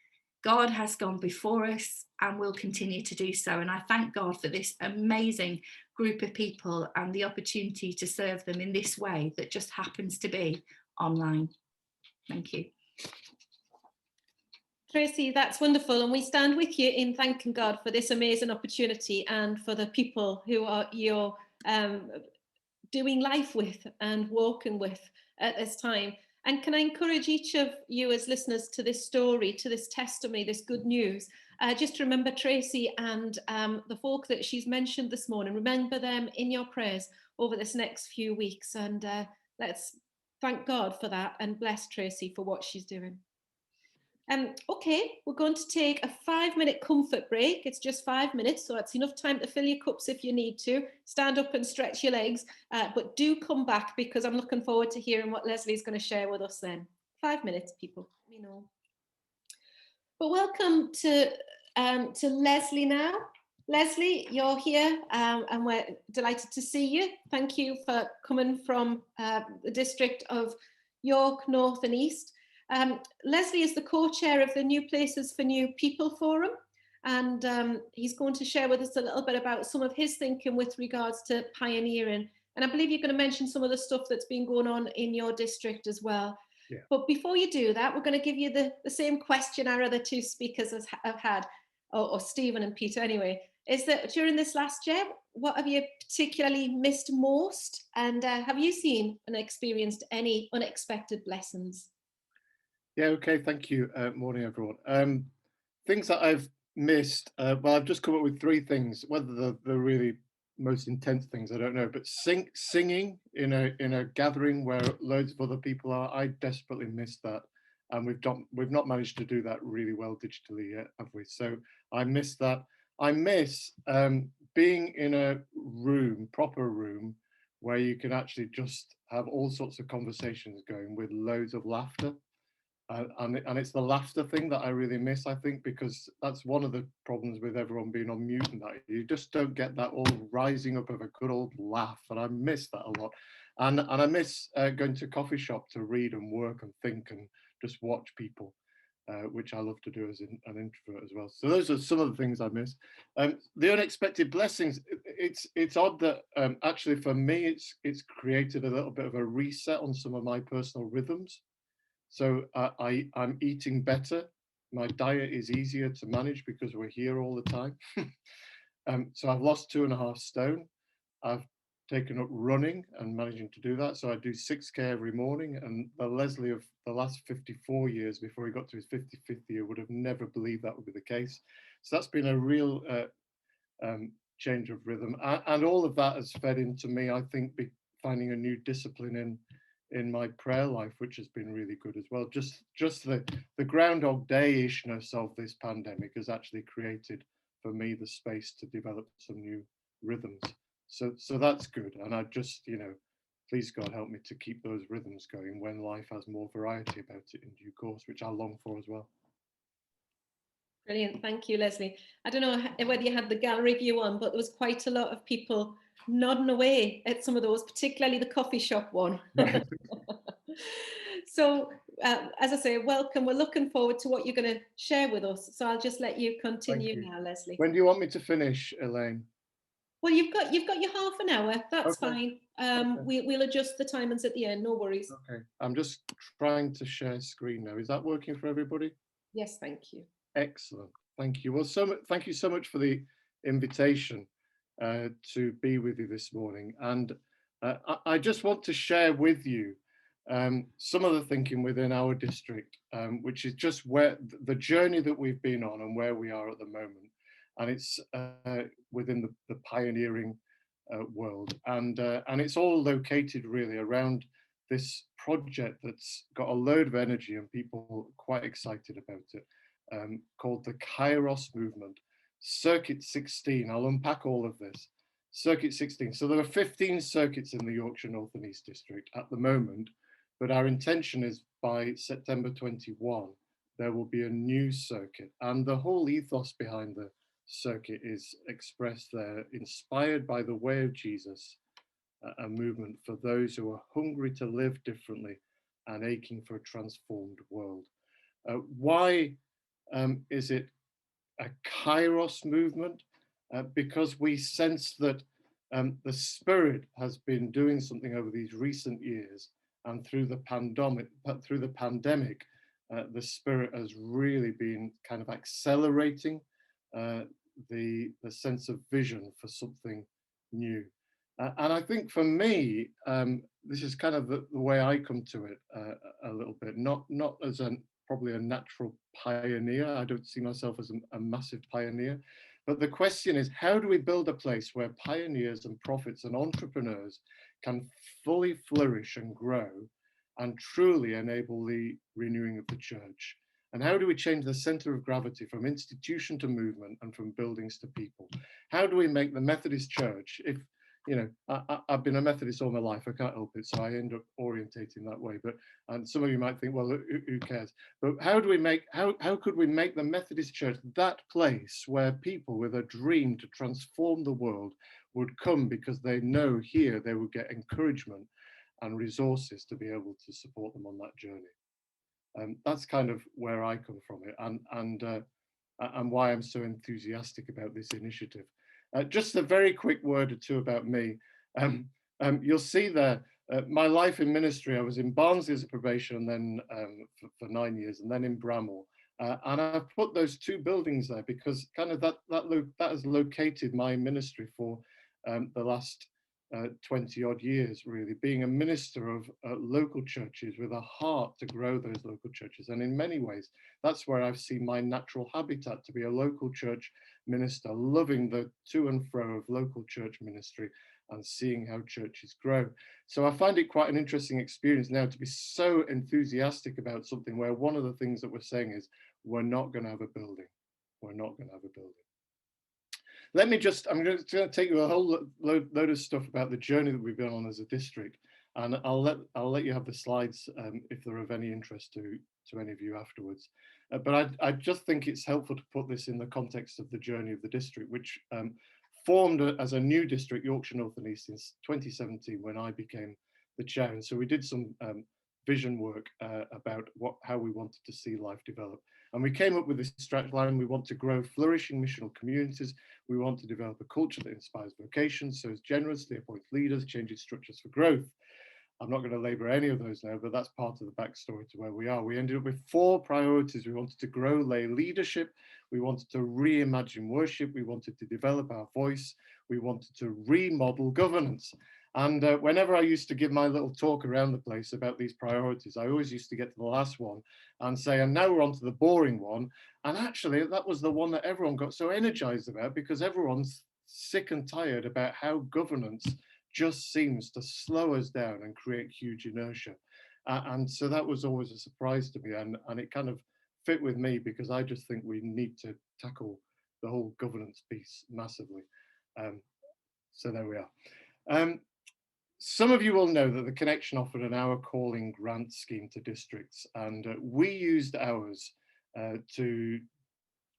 Speaker 1: God has gone before us and will continue to do so. And I thank God for this amazing group of people and the opportunity to serve them in this way that just happens to be online. Thank you.
Speaker 3: Tracy, that's wonderful. And we stand with you in thanking God for this amazing opportunity and for the people who are you're doing life with and walking with at this time. And can I encourage each of you as listeners to this story, to this testimony, this good news, just remember Tracy and the folk that she's mentioned this morning. Remember them in your prayers over this next few weeks. And let's thank God for that and bless Tracy for what she's doing. Okay, we're going to take a 5-minute comfort break. It's just 5 minutes, so it's enough time to fill your cups if you need to. Stand up and stretch your legs, but do come back because I'm looking forward to hearing what Leslie's going to share with us then. 5 minutes, people, you know. But welcome to Leslie now. Leslie, you're here and we're delighted to see you. Thank you for coming from the district of York, North and East. Leslie is the co-chair of the New Places for New People Forum, and he's going to share with us a little bit about some of his thinking with regards to pioneering. And I believe you're going to mention some of the stuff that's been going on in your district as well. Yeah. But before you do that, we're going to give you the same question our other two speakers have had, or Stephen and Peter anyway, is that during this last year, what have you particularly missed most? And have you seen and experienced any unexpected blessings?
Speaker 4: Yeah, okay, thank you. Morning, everyone. Things that I've missed, well, I've just come up with 3 things. Whether the really most intense things, I don't know, but singing in a gathering where loads of other people are, I desperately miss that. And we've not managed to do that really well digitally yet, have we? So I miss that. I miss being in a room, proper room, where you can actually just have all sorts of conversations going with loads of laughter. And it's the laughter thing that I really miss, I think, because that's one of the problems with everyone being on mute and that you just don't get that all rising up of a good old laugh, and I miss that a lot. And I miss going to a coffee shop to read and work and think and just watch people, which I love to do as an introvert as well. So those are some of the things I miss. The unexpected blessings, it's odd that actually for me it's created a little bit of a reset on some of my personal rhythms. So I'm eating better. My diet is easier to manage because we're here all the time. So I've lost 2.5 stone. I've taken up running and managing to do that. So I do 6K every morning. And the Leslie of the last 54 years before he got to his 55th year would have never believed that would be the case. So that's been a real change of rhythm. And all of that has fed into me, I think, finding a new discipline in my prayer life, which has been really good as well. Just the Groundhog Day-ishness of this pandemic has actually created for me the space to develop some new rhythms. So that's good. And I just, please God help me to keep those rhythms going when life has more variety about it in due course, which I long for as well.
Speaker 3: Brilliant, thank you, Leslie. I don't know whether you had the gallery view on, but there was quite a lot of people nodding away at some of those, particularly the coffee shop one.
Speaker 4: Right.
Speaker 3: So, as I say, welcome. We're looking forward to what you're going to share with us. So I'll just let you continue now, Leslie.
Speaker 4: When do you want me to finish, Elaine?
Speaker 3: Well, you've got your half an hour. That's
Speaker 4: Okay.
Speaker 3: fine. We'll adjust the timings at the end. No worries.
Speaker 4: Okay. I'm just trying to share screen now. Is that working for everybody?
Speaker 3: Yes, thank you.
Speaker 4: Excellent. Thank you. Well, thank you so much for the invitation to be with you this morning. And I just want to share with you some of the thinking within our district, which is just where the journey that we've been on and where we are at the moment. And it's within the pioneering world. And it's all located really around this project that's got a load of energy and people quite excited about it, called the Kairos movement. Circuit 16, I'll unpack all of this. Circuit 16, so there are 15 circuits in the Yorkshire North and East District at the moment, but our intention is by September 21, there will be a new circuit. And the whole ethos behind the circuit is expressed there, inspired by the way of Jesus, a movement for those who are hungry to live differently and aching for a transformed world. Why is it a Kairos movement? Because we sense that the Spirit has been doing something over these recent years, and through the pandemic, the Spirit has really been kind of accelerating the sense of vision for something new. And I think for me, this is kind of the way I come to it a little bit, not as probably a natural pioneer. I don't see myself as a massive pioneer, but the question is, how do we build a place where pioneers and prophets and entrepreneurs can fully flourish and grow and truly enable the renewing of the church? And how do we change the center of gravity from institution to movement and from buildings to people? How do we make the Methodist Church, if you know, I've been a Methodist all my life, I can't help it, so I end up orientating that way. But and some of you might think, well, who cares? But how do we make, how could we make the Methodist Church that place where people with a dream to transform the world would come because they know here they would get encouragement and resources to be able to support them on that journey? That's kind of where I come from it, and why I'm so enthusiastic about this initiative. Just a very quick word or two about me. You'll see there, my life in ministry, I was in Barnsley as a probation, and then for 9 years, and then in Bramall. And I've put those two buildings there because kind of that has located my ministry for the last 20 odd years, really, being a minister of local churches with a heart to grow those local churches. And in many ways, that's where I've seen my natural habitat, to be a local church minister, loving the to and fro of local church ministry and seeing how churches grow. So I find it quite an interesting experience now to be so enthusiastic about something where one of the things that we're saying is, we're not going to have a building. We're not going to have a building. Let me just, I'm going to take you a whole load of stuff about the journey that we've been on as a district, and I'll let you have the slides if they're of any interest to any of you afterwards. But I just think it's helpful to put this in the context of the journey of the district, which formed as a new district, Yorkshire North and East, in 2017 when I became the chair. And so we did some vision work about how we wanted to see life develop. And we came up with this stretch line. We want to grow flourishing missional communities. We want to develop a culture that inspires vocation, serves generously, appoints leaders, changes structures for growth. I'm not going to labor any of those now, but that's part of the backstory to where we are. We ended up with 4 priorities. We wanted to grow lay leadership. We wanted to reimagine worship. We wanted to develop our voice. We wanted to remodel governance. And whenever I used to give my little talk around the place about these priorities, I always used to get to the last one and say, and now we're on to the boring one. And actually, that was the one that everyone got so energized about, because everyone's sick and tired about how governance just seems to slow us down and create huge inertia. And so that was always a surprise to me. And it kind of fit with me, because I just think we need to tackle the whole governance piece massively. So there we are. some of you will know that the Connection offered an hour calling grant scheme to districts, and we used ours to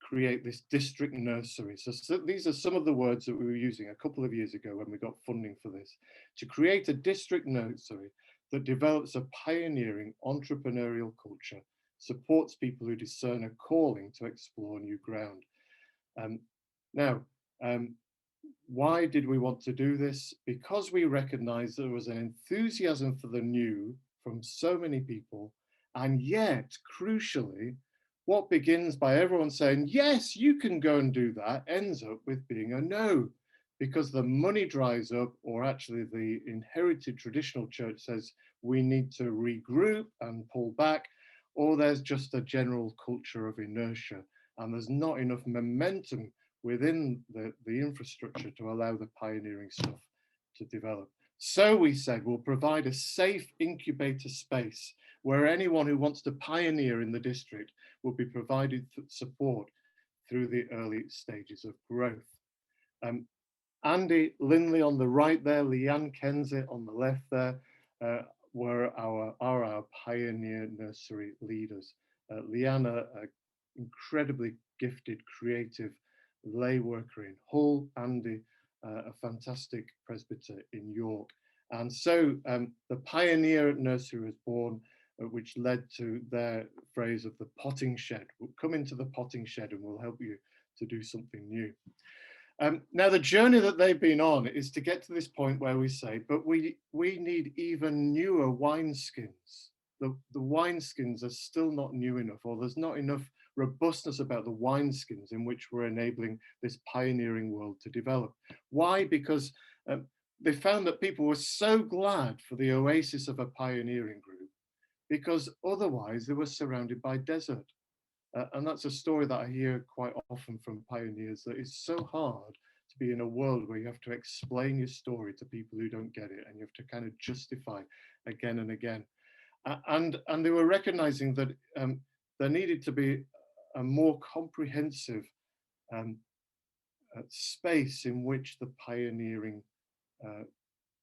Speaker 4: create this district nursery. So these are some of the words that we were using a couple of years ago when we got funding for this, to create a district nursery that develops a pioneering entrepreneurial culture, supports people who discern a calling to explore new ground. Now, why did we want to do this? Because we recognized there was an enthusiasm for the new from so many people, and yet, crucially, what begins by everyone saying, yes, you can go and do that, ends up with being a no, because the money dries up, or actually the inherited traditional church says we need to regroup and pull back, or there's just a general culture of inertia, and there's not enough momentum within the infrastructure to allow the pioneering stuff to develop. So we said we'll provide a safe incubator space where anyone who wants to pioneer in the district will be provided support through the early stages of growth. Andy Linley on the right there, Leanne Kensit on the left there, are our pioneer nursery leaders. Leanne, an incredibly gifted, creative lay worker in Hull, Andy, a fantastic presbyter in York. And so the pioneer nursery was born, which led to their phrase of the potting shed. We'll come into the potting shed and we'll help you to do something new. Now, the journey that they've been on is to get to this point where we say, but we need even newer wineskins. The wineskins are still not new enough, or there's not enough robustness about the wineskins in which we're enabling this pioneering world to develop. Why? Because they found that people were so glad for the oasis of a pioneering group, because otherwise they were surrounded by desert. And that's a story that I hear quite often from pioneers, that it's so hard to be in a world where you have to explain your story to people who don't get it, and you have to kind of justify again and again. And they were recognizing that there needed to be a more comprehensive space in which the pioneering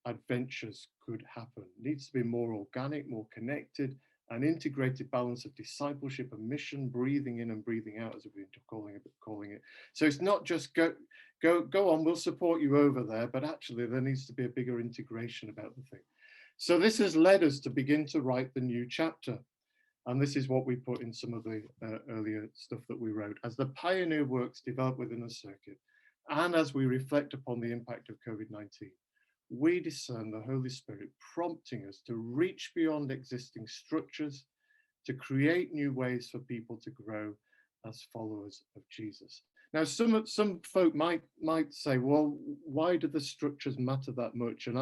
Speaker 4: adventures could happen. It needs to be more organic, more connected, an integrated balance of discipleship and mission, breathing in and breathing out, as we've been calling it. So it's not just go on, we'll support you over there, but actually there needs to be a bigger integration about the thing. So this has led us to begin to write the new chapter. And this is what we put in some of the earlier stuff that we wrote. As the pioneer works develop within the circuit, and as we reflect upon the impact of COVID-19, we discern the Holy Spirit prompting us to reach beyond existing structures, to create new ways for people to grow as followers of Jesus. Now, some folk might say, well, why do the structures matter that much? And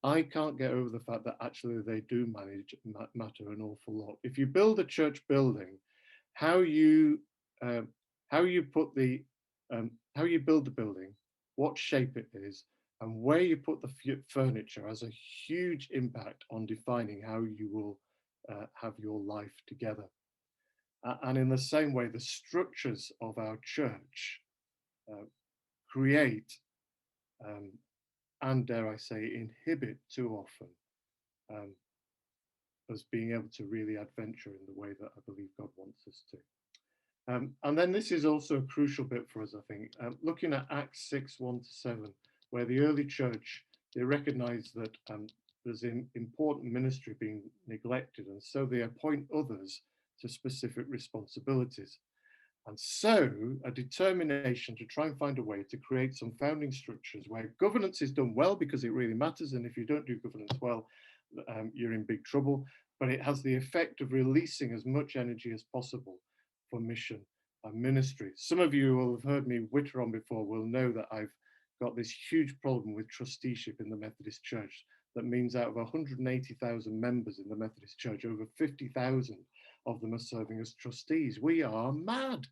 Speaker 4: I can't get over the fact that actually they do matter an awful lot. If you build a church building, how you build the building, what shape it is, and where you put the furniture has a huge impact on defining how you will have your life together. And in the same way, the structures of our church create and, dare I say, inhibit too often us being able to really adventure in the way that I believe God wants us to. And then this is also a crucial bit for us, I think, looking at Acts 6:1-7, where the early church, they recognize that there's an important ministry being neglected, and so they appoint others to specific responsibilities. And so a determination to try and find a way to create some founding structures where governance is done well, because it really matters. And if you don't do governance well, you're in big trouble. But it has the effect of releasing as much energy as possible for mission and ministry. Some of you will have heard me witter on before will know that I've got this huge problem with trusteeship in the Methodist Church. That means out of 180,000 members in the Methodist Church, over 50,000 of them are serving as trustees. We are mad.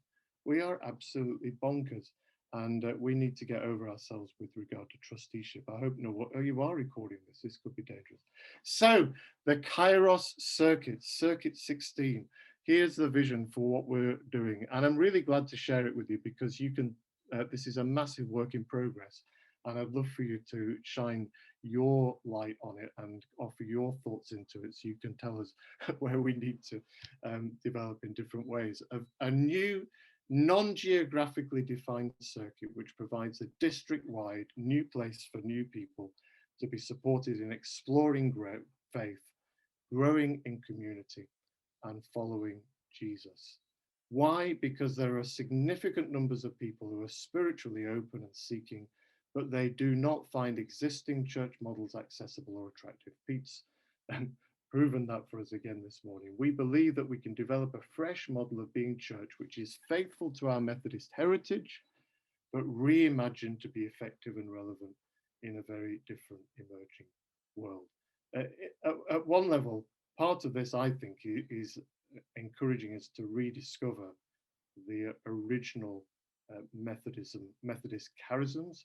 Speaker 4: We are absolutely bonkers. And we need to get over ourselves with regard to trusteeship. I hope you are recording this. This could be dangerous. So the Kairos Circuit, Circuit 16. Here's the vision for what we're doing. And I'm really glad to share it with you, because you can, this is a massive work in progress. And I'd love for you to shine your light on it and offer your thoughts into it, so you can tell us where we need to develop in different ways. A new non-geographically defined circuit which provides a district-wide new place for new people to be supported in exploring faith, growing in community, and following Jesus. Why? Because there are significant numbers of people who are spiritually open and seeking, but they do not find existing church models accessible or attractive. Pete's proven that for us again this morning. We believe that we can develop a fresh model of being church which is faithful to our Methodist heritage, but reimagined to be effective and relevant in a very different emerging world. At one level, part of this, I think, is encouraging us to rediscover the original Methodist charisms,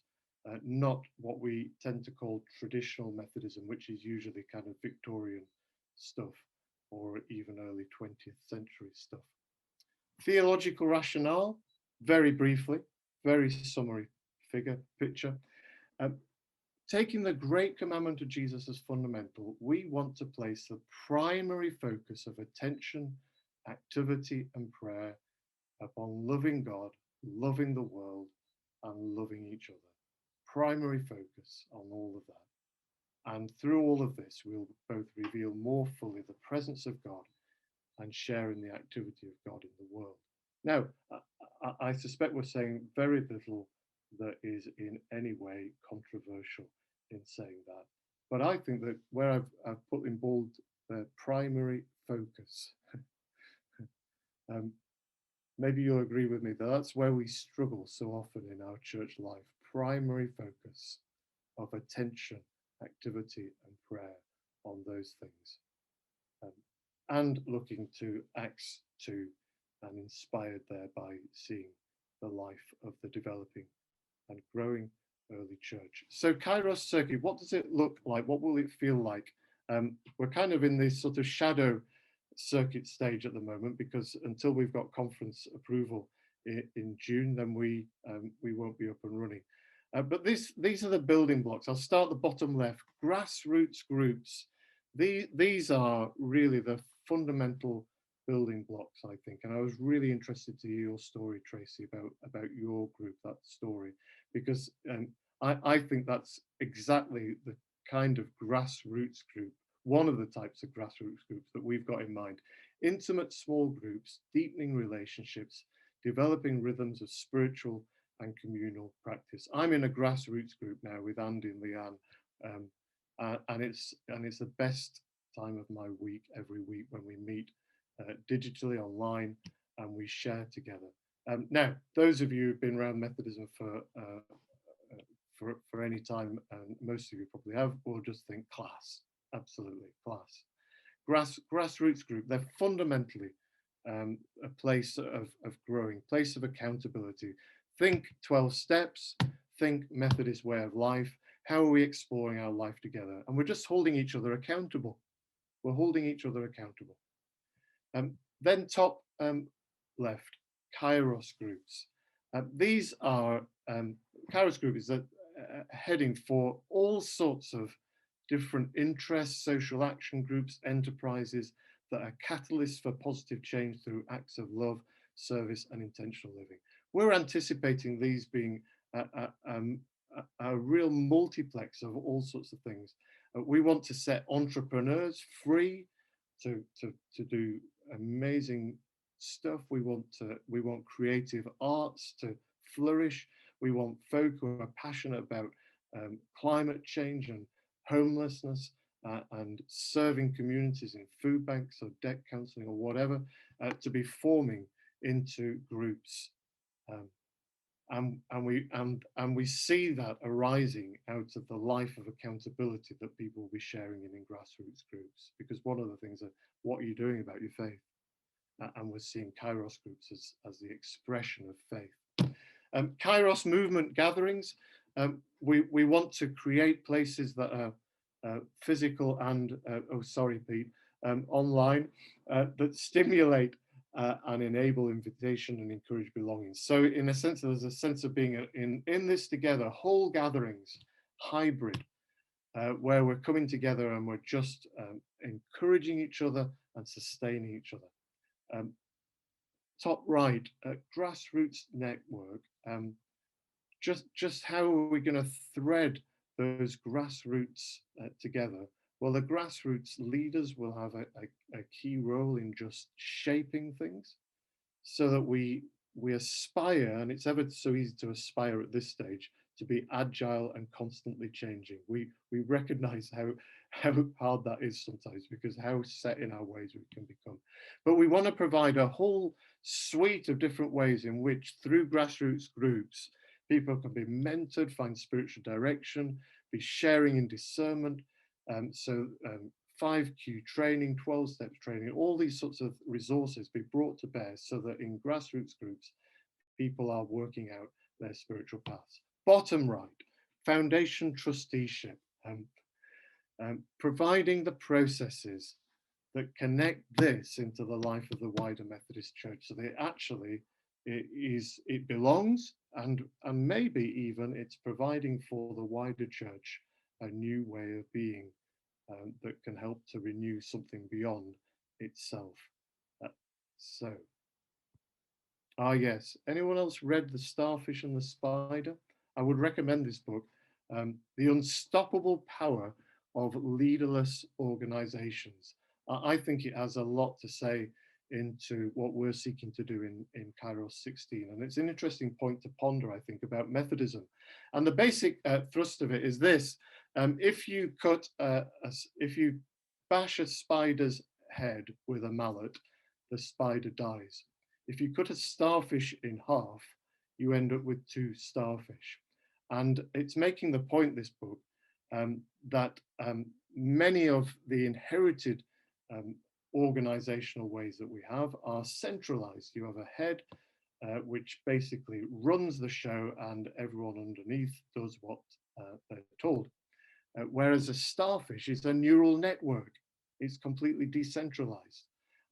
Speaker 4: not what we tend to call traditional Methodism, which is usually kind of Victorian stuff or even early 20th century stuff. Theological rationale, very briefly, very summary picture. Taking the great commandment of Jesus as fundamental, we want to place the primary focus of attention, activity, and prayer upon loving God, loving the world, and loving each other. Primary focus on all of that. And through all of this, we'll both reveal more fully the presence of God and share in the activity of God in the world. Now, I suspect we're saying very little that is in any way controversial in saying that. But I think that where I've put in bold the primary focus, maybe you'll agree with me that that's where we struggle so often in our church life. Primary focus of attention, activity, and prayer on those things. And looking to Acts 2 and inspired there by seeing the life of the developing and growing early church. So Kairos circuit, what does it look like? What will it feel like? We're kind of in this sort of shadow circuit stage at the moment, because until we've got conference approval in June, then we won't be up and running. But these are the building blocks. I'll start the bottom left. Grassroots groups. These are really the fundamental building blocks, I think. And I was really interested to hear your story, Tracy, about your group, that story, because I think that's exactly the kind of grassroots group, one of the types of grassroots groups that we've got in mind. Intimate small groups, deepening relationships, developing rhythms of spiritual and communal practice. I'm in a grassroots group now with Andy and Leanne, and it's the best time of my week every week when we meet digitally online and we share together. Now, those of you who've been around Methodism for any time, and most of you probably have, will just think class, absolutely class. Grassroots group, they're fundamentally a place of growing, place of accountability. Think 12 steps, think Methodist way of life. How are we exploring our life together? And we're just holding each other accountable. We're holding each other accountable. Then top left, Kairos groups. These are, Kairos group is a heading for all sorts of different interests, social action groups, enterprises that are catalysts for positive change through acts of love, service, and intentional living. We're anticipating these being a real multiplex of all sorts of things. We want to set entrepreneurs free to do amazing stuff. We want creative arts to flourish. We want folk who are passionate about climate change and homelessness and serving communities in food banks or debt counselling or whatever, to be forming into groups. And we see that arising out of the life of accountability that people will be sharing in grassroots groups. Because one of the things are, what are you doing about your faith? And we're seeing Kairos groups as the expression of faith. Kairos movement gatherings. We want to create places that are physical and, oh sorry Pete, online, that stimulate and enable invitation and encourage belonging. So in a sense, there's a sense of being in this together, whole gatherings, hybrid, where we're coming together and we're just encouraging each other and sustaining each other. Top right, grassroots network. Just how are we going to thread those grassroots together? Well, the grassroots leaders will have a key role in just shaping things so that we aspire, and it's ever so easy to aspire at this stage, to be agile and constantly changing. We recognize how hard that is sometimes, because how set in our ways we can become. But we want to provide a whole suite of different ways in which, through grassroots groups, people can be mentored, find spiritual direction, be sharing in discernment. 5Q training, 12 steps training, all these sorts of resources be brought to bear so that in grassroots groups, people are working out their spiritual paths. Bottom right, foundation trusteeship, providing the processes that connect this into the life of the wider Methodist Church, so that actually it belongs, and maybe even it's providing for the wider church a new way of being that can help to renew something beyond itself. Yes, anyone else read The Starfish and the Spider? I would recommend this book, The Unstoppable Power of Leaderless Organizations. I think it has a lot to say into what we're seeking to do in Kairos 16. And it's an interesting point to ponder, I think, about Methodism. And the basic thrust of it is this. If you bash a spider's head with a mallet, the spider dies. If you cut a starfish in half, you end up with 2 starfish. And it's making the point, this book, that many of the inherited organizational ways that we have are centralized. You have a head which basically runs the show, and everyone underneath does what they're told. Whereas a starfish is a neural network. It's completely decentralized.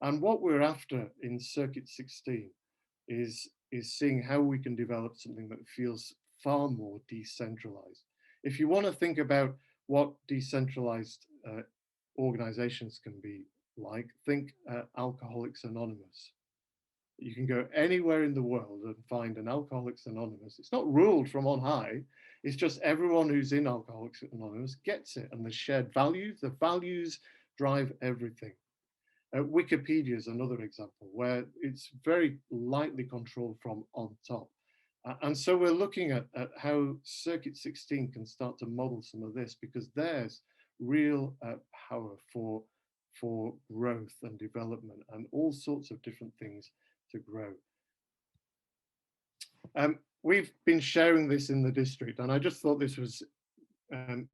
Speaker 4: And what we're after in Circuit 16 is seeing how we can develop something that feels far more decentralized. If you want to think about what decentralized organizations can be like, think Alcoholics Anonymous. You can go anywhere in the world and find an Alcoholics Anonymous. It's not ruled from on high. It's just everyone who's in Alcoholics Anonymous gets it, and the shared values, the values drive everything. Wikipedia is another example where it's very lightly controlled from on top. And so we're looking at how Circuit 16 can start to model some of this, because there's real power for growth and development and all sorts of different things to grow. We've been sharing this in the district, and I just thought this was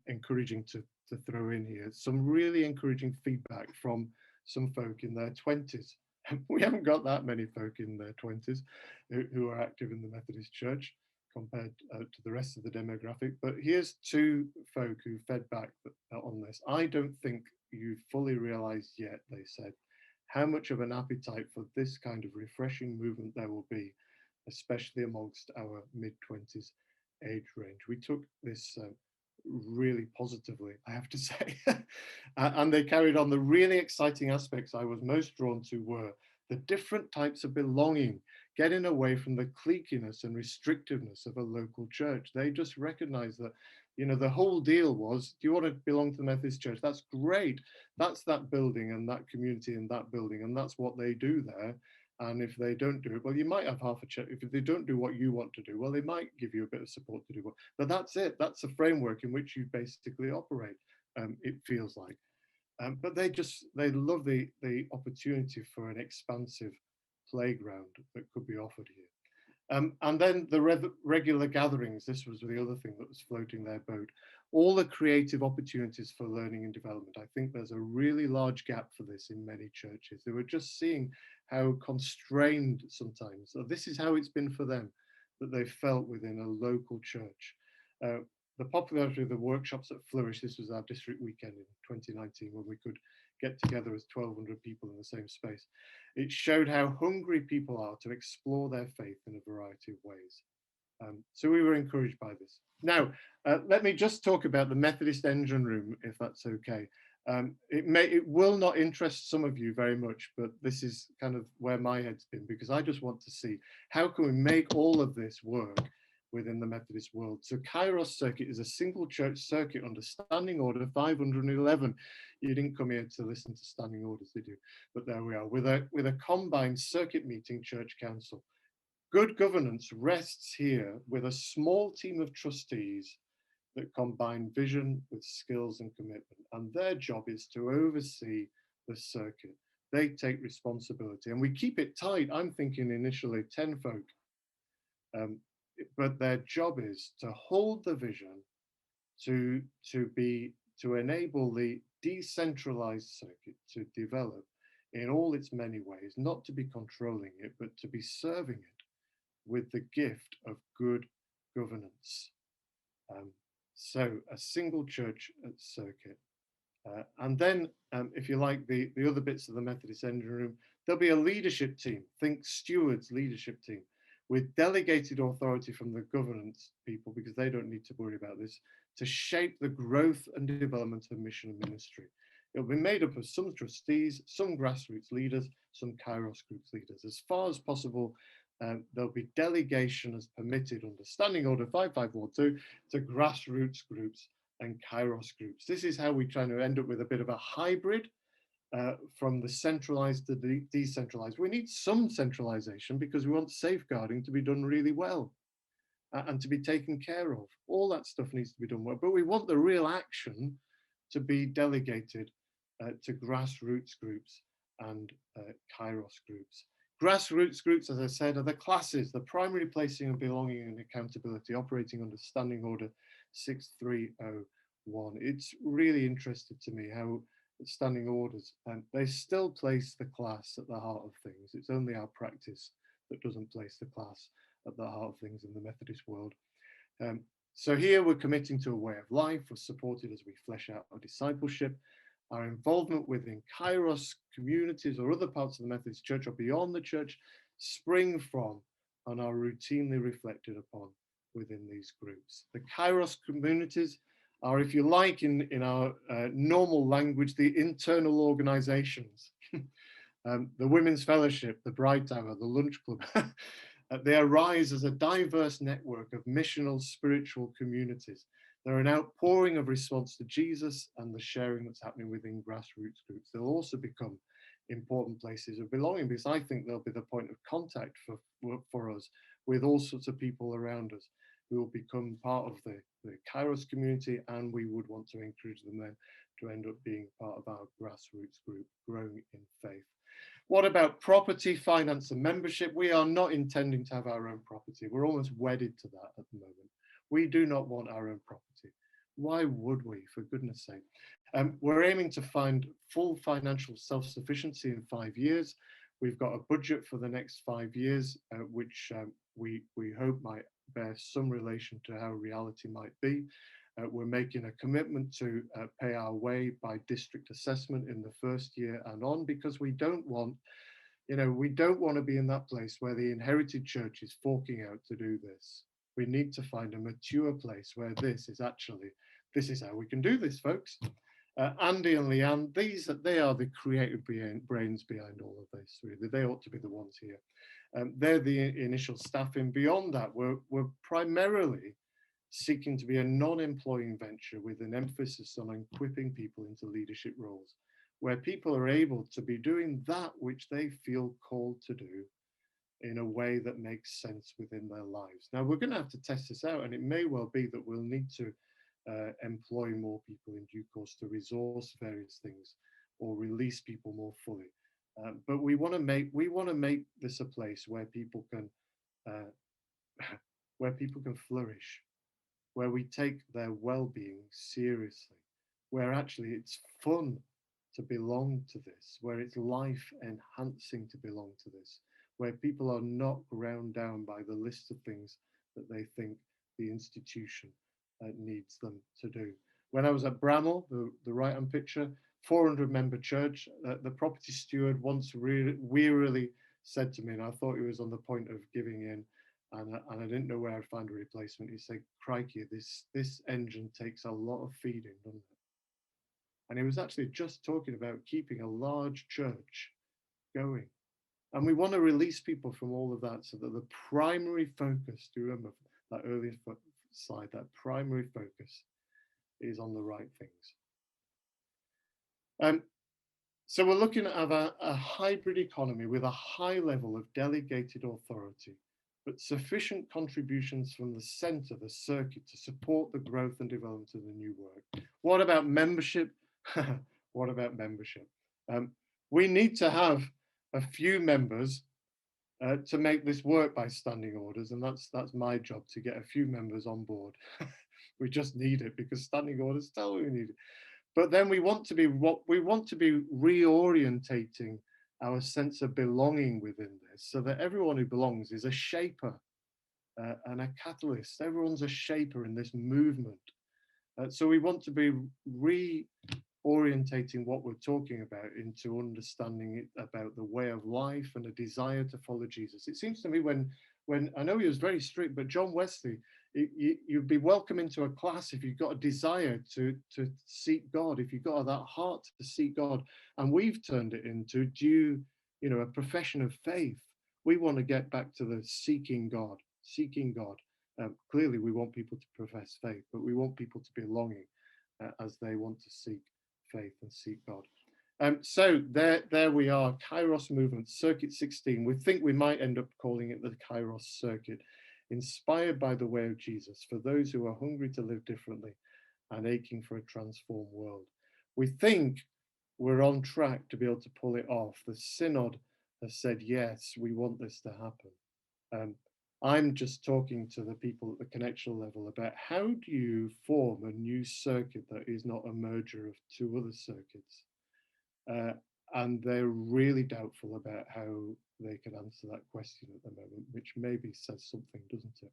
Speaker 4: encouraging to throw in here. Some really encouraging feedback from some folk in their 20s. We haven't got that many folk in their 20s who are active in the Methodist Church compared to the rest of the demographic. But here's 2 folk who fed back on this. I don't think you fully realized yet, they said, how much of an appetite for this kind of refreshing movement there will be, especially amongst our mid-20s age range. We took this really positively, I have to say. And they carried on. The really exciting aspects I was most drawn to were the different types of belonging, getting away from the cliquiness and restrictiveness of a local church. They just recognized that, you know, the whole deal was, do you want to belong to the Methodist Church? That's great. That's that building and that community and that building, and that's what they do there. And if they don't do it, well, you might have half a church. If they don't do what you want to do, well, they might give you a bit of support to do what. But that's it. That's the framework in which you basically operate. It feels like. But they love the opportunity for an expansive playground that could be offered here. And then the regular gatherings. This was the other thing that was floating their boat. All the creative opportunities for learning and development. I think there's a really large gap for this in many churches. They were just seeing how constrained sometimes, so this is how it's been for them, that they felt within a local church. The popularity of the workshops at Flourish, this was our district weekend in 2019, when we could get together as 1,200 people in the same space. It showed how hungry people are to explore their faith in a variety of ways. So we were encouraged by this. Now, let me just talk about the Methodist engine room, if that's okay. It will not interest some of you very much, but this is kind of where my head's been, because I just want to see how can we make all of this work within the Methodist world. So Kairos Circuit is a single church circuit under Standing Order 511. You didn't come here to listen to standing orders, did you? But there we are, with a combined circuit meeting church council. Good governance rests here with a small team of trustees that combine vision with skills and commitment. And their job is to oversee the circuit. They take responsibility and we keep it tight. I'm thinking initially 10 folk, but their job is to hold the vision, to enable the decentralized circuit to develop in all its many ways, not to be controlling it, but to be serving it with the gift of good governance. So a single church circuit. And then, if you like, the other bits of the Methodist engine room, there'll be a leadership team, think stewards leadership team, with delegated authority from the governance people, because they don't need to worry about this, to shape the growth and development of mission and ministry. It'll be made up of some trustees, some grassroots leaders, some Kairos groups leaders. As far as possible, there'll be delegation as permitted under Standing Order 5542 to grassroots groups and Kairos groups. This is how we try to end up with a bit of a hybrid from the centralized to the decentralized. We need some centralization because we want safeguarding to be done really well and to be taken care of. All that stuff needs to be done well, but we want the real action to be delegated to grassroots groups and Kairos groups. Grassroots groups, as I said, are the classes, the primary placing of belonging and accountability operating under Standing Order 6301. It's really interesting to me how standing orders, and they still place the class at the heart of things. It's only our practice that doesn't place the class at the heart of things in the Methodist world. So here we're committing to a way of life. We're supported as we flesh out our discipleship. Our involvement within Kairos communities or other parts of the Methodist Church or beyond the church spring from and are routinely reflected upon within these groups. The Kairos communities are, if you like, in our normal language, the internal organizations. The Women's Fellowship, the Bright Hour, the Lunch Club. They arise as a diverse network of missional spiritual communities. They're an outpouring of response to Jesus and the sharing that's happening within grassroots groups. They'll also become important places of belonging, because I think they'll be the point of contact for us with all sorts of people around us who will become part of the Kairos community, and we would want to encourage them then to end up being part of our grassroots group, growing in faith. What about property, finance and membership? We are not intending to have our own property. We're almost wedded to that at the moment. We do not want our own property. Why would we, for goodness sake? We're aiming to find full financial self-sufficiency in 5 years. We've got a budget for the next 5 years, which we hope might bear some relation to how reality might be. We're making a commitment to pay our way by district assessment in the first year and on, because we don't want, we don't want to be in that place where the inherited church is forking out to do this. We need to find a mature place where this is how we can do this, folks. Andy and Leanne, they are the creative brains behind all of this. Really. They ought to be the ones here. They're the initial staffing. Beyond that, we're primarily seeking to be a non-employing venture with an emphasis on equipping people into leadership roles, where people are able to be doing that which they feel called to do in a way that makes sense within their lives. Now, we're going to have to test this out, and it may well be that we'll need to employ more people in due course to resource various things or release people more fully. But we want to make this a place where people can flourish, where we take their well-being seriously, where actually it's fun to belong to this, where it's life-enhancing to belong to this, where people are not ground down by the list of things that they think the institution needs them to do. When I was at Bramall, the right-hand picture, 400 member church. The property steward once wearily said to me, and I thought he was on the point of giving in, and I didn't know where I'd find a replacement. He said, "Crikey, this engine takes a lot of feeding, doesn't it?" And he was actually just talking about keeping a large church going. And we want to release people from all of that so that the primary focus, do you remember that earlier slide, that primary focus is on the right things. So we're looking at a hybrid economy with a high level of delegated authority, but sufficient contributions from the centre, the circuit, to support the growth and development of the new work. What about membership? What about membership? We need to have a few members to make this work by standing orders, and that's my job, to get a few members on board. We just need it because standing orders tell we need it. But then we want to be reorientating our sense of belonging within this, so that everyone who belongs is a shaper and a catalyst. Everyone's a shaper in this movement. So we want to be reorientating what we're talking about into understanding it about the way of life and a desire to follow Jesus. It seems to me when I know he was very strict, but John Wesley, you'd be welcome into a class if you've got a desire to seek God, if you've got that heart to seek God. And we've turned it into a profession of faith. We want to get back to the seeking God. Clearly, we want people to profess faith, but we want people to be longing as they want to seek faith and seek God. So there we are, Kairos movement, Circuit 16. We think we might end up calling it the Kairos Circuit, inspired by the way of Jesus for those who are hungry to live differently and aching for a transformed world. We think we're on track to be able to pull it off. The Synod has said, yes, we want this to happen. I'm just talking to the people at the connectional level about how do you form a new circuit that is not a merger of two other circuits? And they're really doubtful about how they can answer that question at the moment, which maybe says something, doesn't it?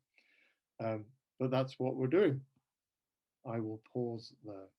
Speaker 4: But that's what we're doing. I will pause there.